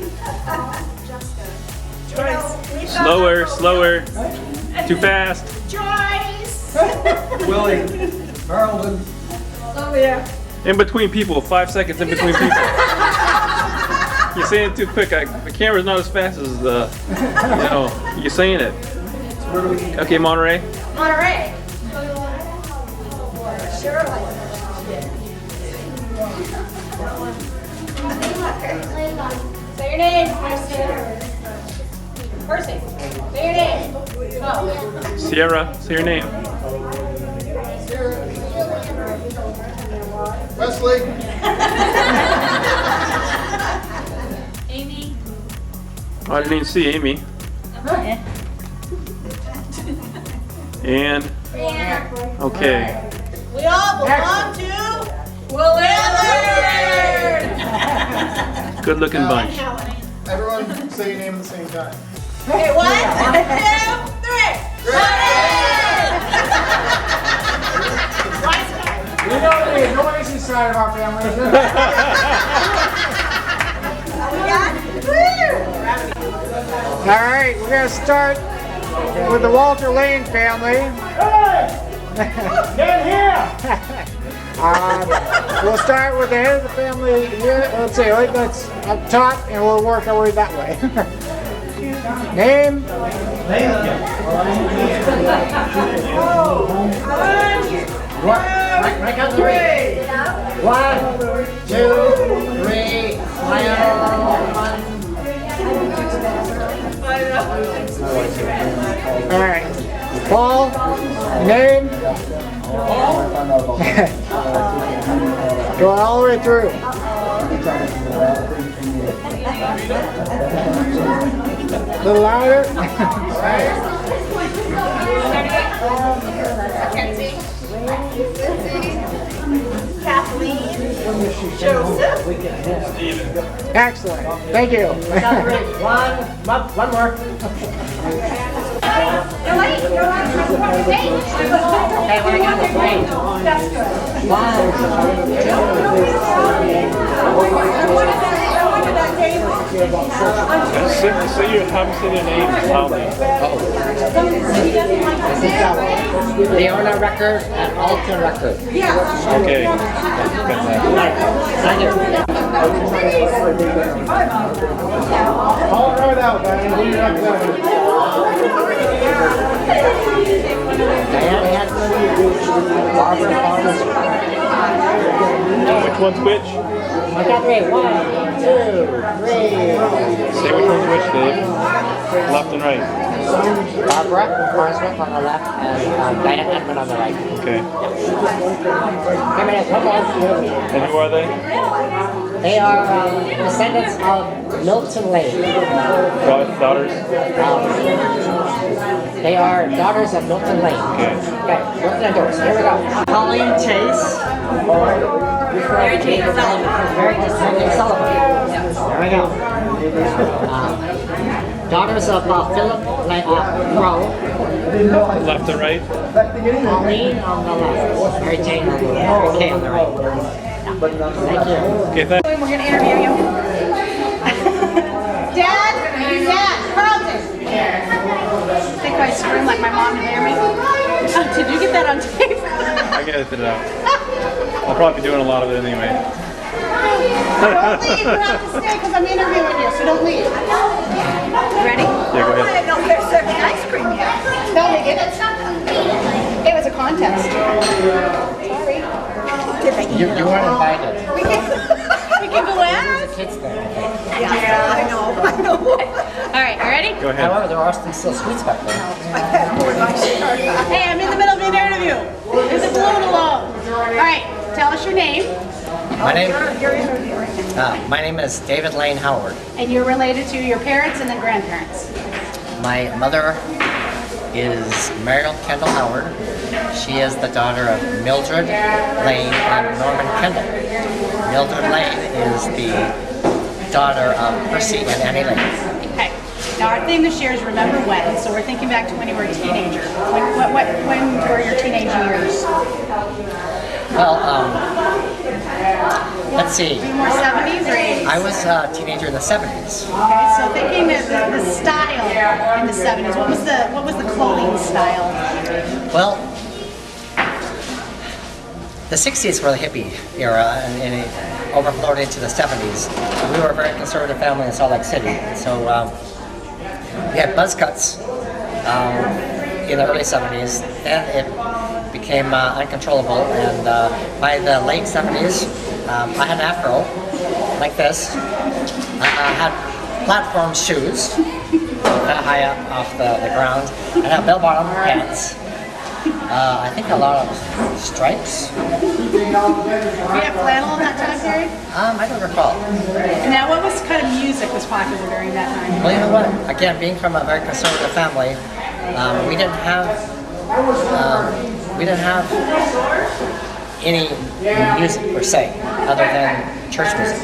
Slower, slower. Too fast. Joyce. Willie. Carlton. Oh, yeah. In between people, 5 seconds in between people. You're saying it too quick. The camera's not as fast as you're saying it. Okay, Monterey. Monterey. Shirley. Say your name. Percy. Say your name. Oh. Sierra, say your name. Wesley. Amy. Oh, I didn't even see Amy. And okay. We all belong to Willard. Good looking bunch. Everyone say your name at the same time. Okay, 1, 2, 3. We know the noisy side of our family. All right, we're going to start with the Walter Lane family. Get here! We'll start with the head of the family here. Let's see, let's up top, and we'll work our way that way. Name? Right count 3. 1, 2, 3, smile, 1. All right. Paul, name? Go all the way through. A little louder. Mackenzie. Kathleen. Joseph. Excellent. Thank you. One more. Okay, when I count to 3. 1, 2, 3. Say you haven't said your name. Loudly. Leona Records and Alta Records. Okay. Call it right out, man. Who you represent? Diane Hanson, Barbara Thomas. Which one's which? I got three. 1, 2, 3. Say which one's which, Dave. Left and right. Barbara Farnsworth on the left and Diane Edmond on the right. Okay. Come in, come on. And who are they? They are descendants of Milton Lane. Daughters? They are daughters of Milton Lane. Okay. Okay, Milton and Doris. Here we go. Colleen Chase. Mary Jane Sullivan. Mary Jane Sullivan. There we go. Daughters of Philip Crow. Left and right? Colleen on the left. Mary Jane on the left. Okay, on the right. Thank you. Okay, thanks. We're going to interview you. Dad, Carlton. I think I scream like my mom to hear me. Did you get that on tape? I gotta edit it out. I'll probably be doing a lot of it anyway. Don't leave, you have to stay because I'm interviewing you, so don't leave. Ready? Yeah, go ahead. I didn't know they're serving ice cream yet. No, they didn't. It was a contest. Sorry. You weren't invited. We can go ask. Kids there. Yeah, I know. All right, you ready? Go ahead. However, there are still sweets back there. Hey, I'm in the middle of an interview. There's a balloon alone. All right, tell us your name. My name is David Lane Howard. And you're related to your parents and then grandparents. My mother is Mariel Kendall Howard. She is the daughter of Mildred Lane and Norman Kendall. Mildred Lane is the daughter of Percy and Annie Lane. Okay. Now our theme this year is Remember When, so we're thinking back to when you were a teenager. When were your teenage years? Well, let's see. More 70s or 80s? I was a teenager in the 70s. Okay, so thinking of the style in the 70s, what was the clothing style? Well, the 60s were the hippie era, and it overflowed into the 70s. We were a very conservative family in Salt Lake City, so we had buzz cuts in the early 70s. Then it became uncontrollable, and by the late 70s, I had an afro like this. I had platform shoes, high up off the ground. I had bell-bottom pants. I think a lot of stripes. Did you have flannel in that time period? I don't recall. Now, what was kind of music was popular during that time? Well, you know what? Again, being from a very conservative family, we didn't have any music per se, other than church music.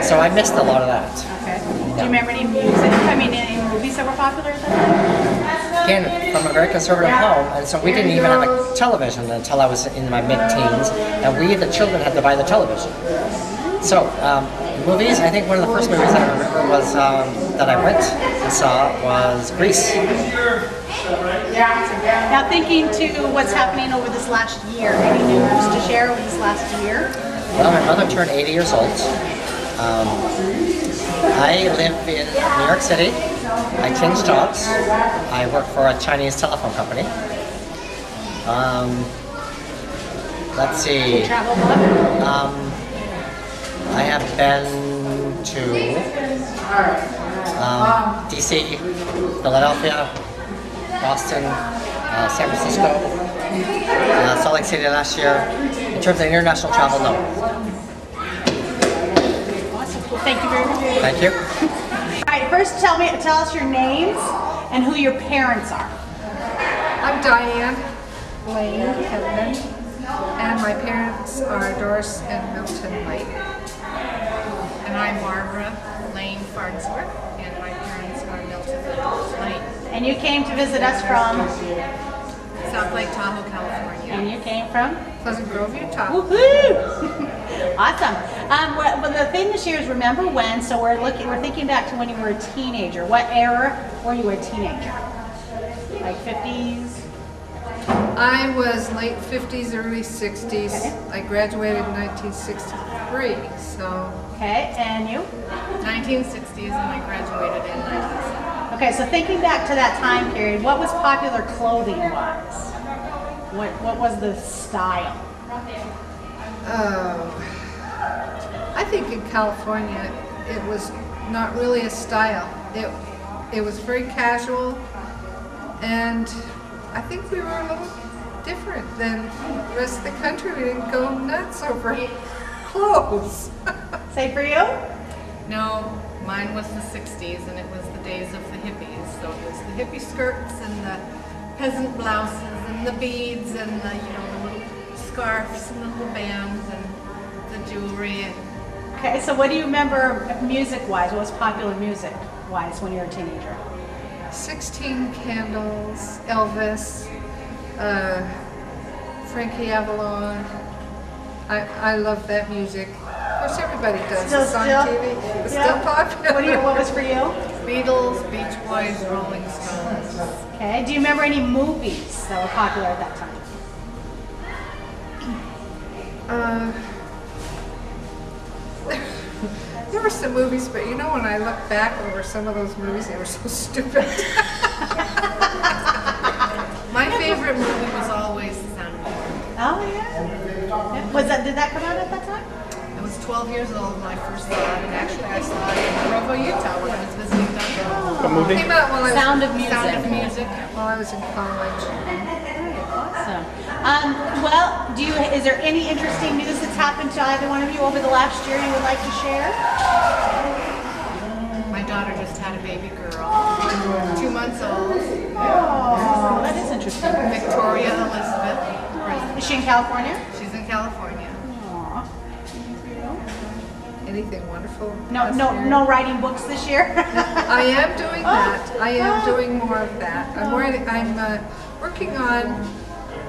So I missed a lot of that. Okay. Do you remember any music? I mean, any movies that were popular at that time? Again, from a very conservative home, and so we didn't even have a television until I was in my mid-teens, and we, the children, had to buy the television. So, movies, I think one of the first movies that I remember was, that I went and saw was Grease. Now thinking to what's happening over this last year, any news to share over this last year? Well, my mother turned 80 years old. I live in New York City. I change jobs. I work for a Chinese telephone company. Let's see. I have been to DC, Philadelphia, Boston, San Francisco, Salt Lake City last year. In terms of international travel, no. Awesome. Well, thank you very much. Thank you. All right, first tell us your names and who your parents are. I'm Diane Lane Edmond, and my parents are Doris and Milton Lane. And I'm Barbara Lane Farnsworth, and my parents are Milton and Doris Lane. And you came to visit us from? South Lake Tahoe, California. And you came from? Pleasant Grove, Utah. Woohoo! Awesome. Well, the theme this year is Remember When, so we're thinking back to when you were a teenager. What era were you a teenager? Like 50s? I was late 50s, early 60s. I graduated in 1963, so. Okay, and you? 1960s, and I graduated in 1970. Okay, so thinking back to that time period, what was popular clothing-wise? What was the style? I think in California it was not really a style. It was very casual, and I think we were a little different than the rest of the country. We didn't go nuts over clothes. Say for you? No, mine was the 60s, and it was the days of the hippies. So it was the hippie skirts and the peasant blouses and the beads and the, the little scarves and the little bands and the jewelry. Okay, so what do you remember music-wise? What was popular music-wise when you were a teenager? 16 Candles, Elvis, Frankie Avalon. I love that music. Of course, everybody does. It's on TV. It's still popular. What was for you? Beatles, Beach Boys, Rolling Stones. Okay. Do you remember any movies that were popular at that time? There were some movies, but when I look back over some of those movies, they were so stupid. My favorite movie was always The Sound of Music. Oh yeah. Did that come out at that time? I was 12 years old when I first saw it, and actually I saw it in Provo, Utah when I was visiting Duncan. What movie? Came out while I was Sound of Music. Sound of Music. While I was in college. Awesome. Well, is there any interesting news that's happened to either one of you over the last year you would like to share? My daughter just had a baby girl, 2 months old. Oh, that is interesting. Victoria Elizabeth. Is she in California? She's in California. Aww. Anything wonderful? No writing books this year? I am doing that. I am doing more of that. I'm working on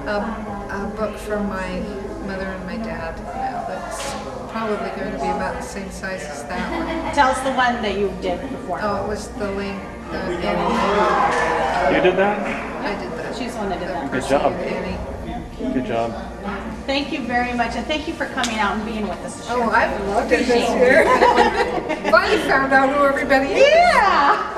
a book from my mother and my dad now that's probably going to be about the same size as that one. Tell us the one that you did before. Oh, it was the Annie Lang. You did that? I did that. She's the one that did that. Good job. Annie. Good job. Thank you very much, and thank you for coming out and being with us this year. Oh, I loved it this year. Finally found out who everybody is. Yeah.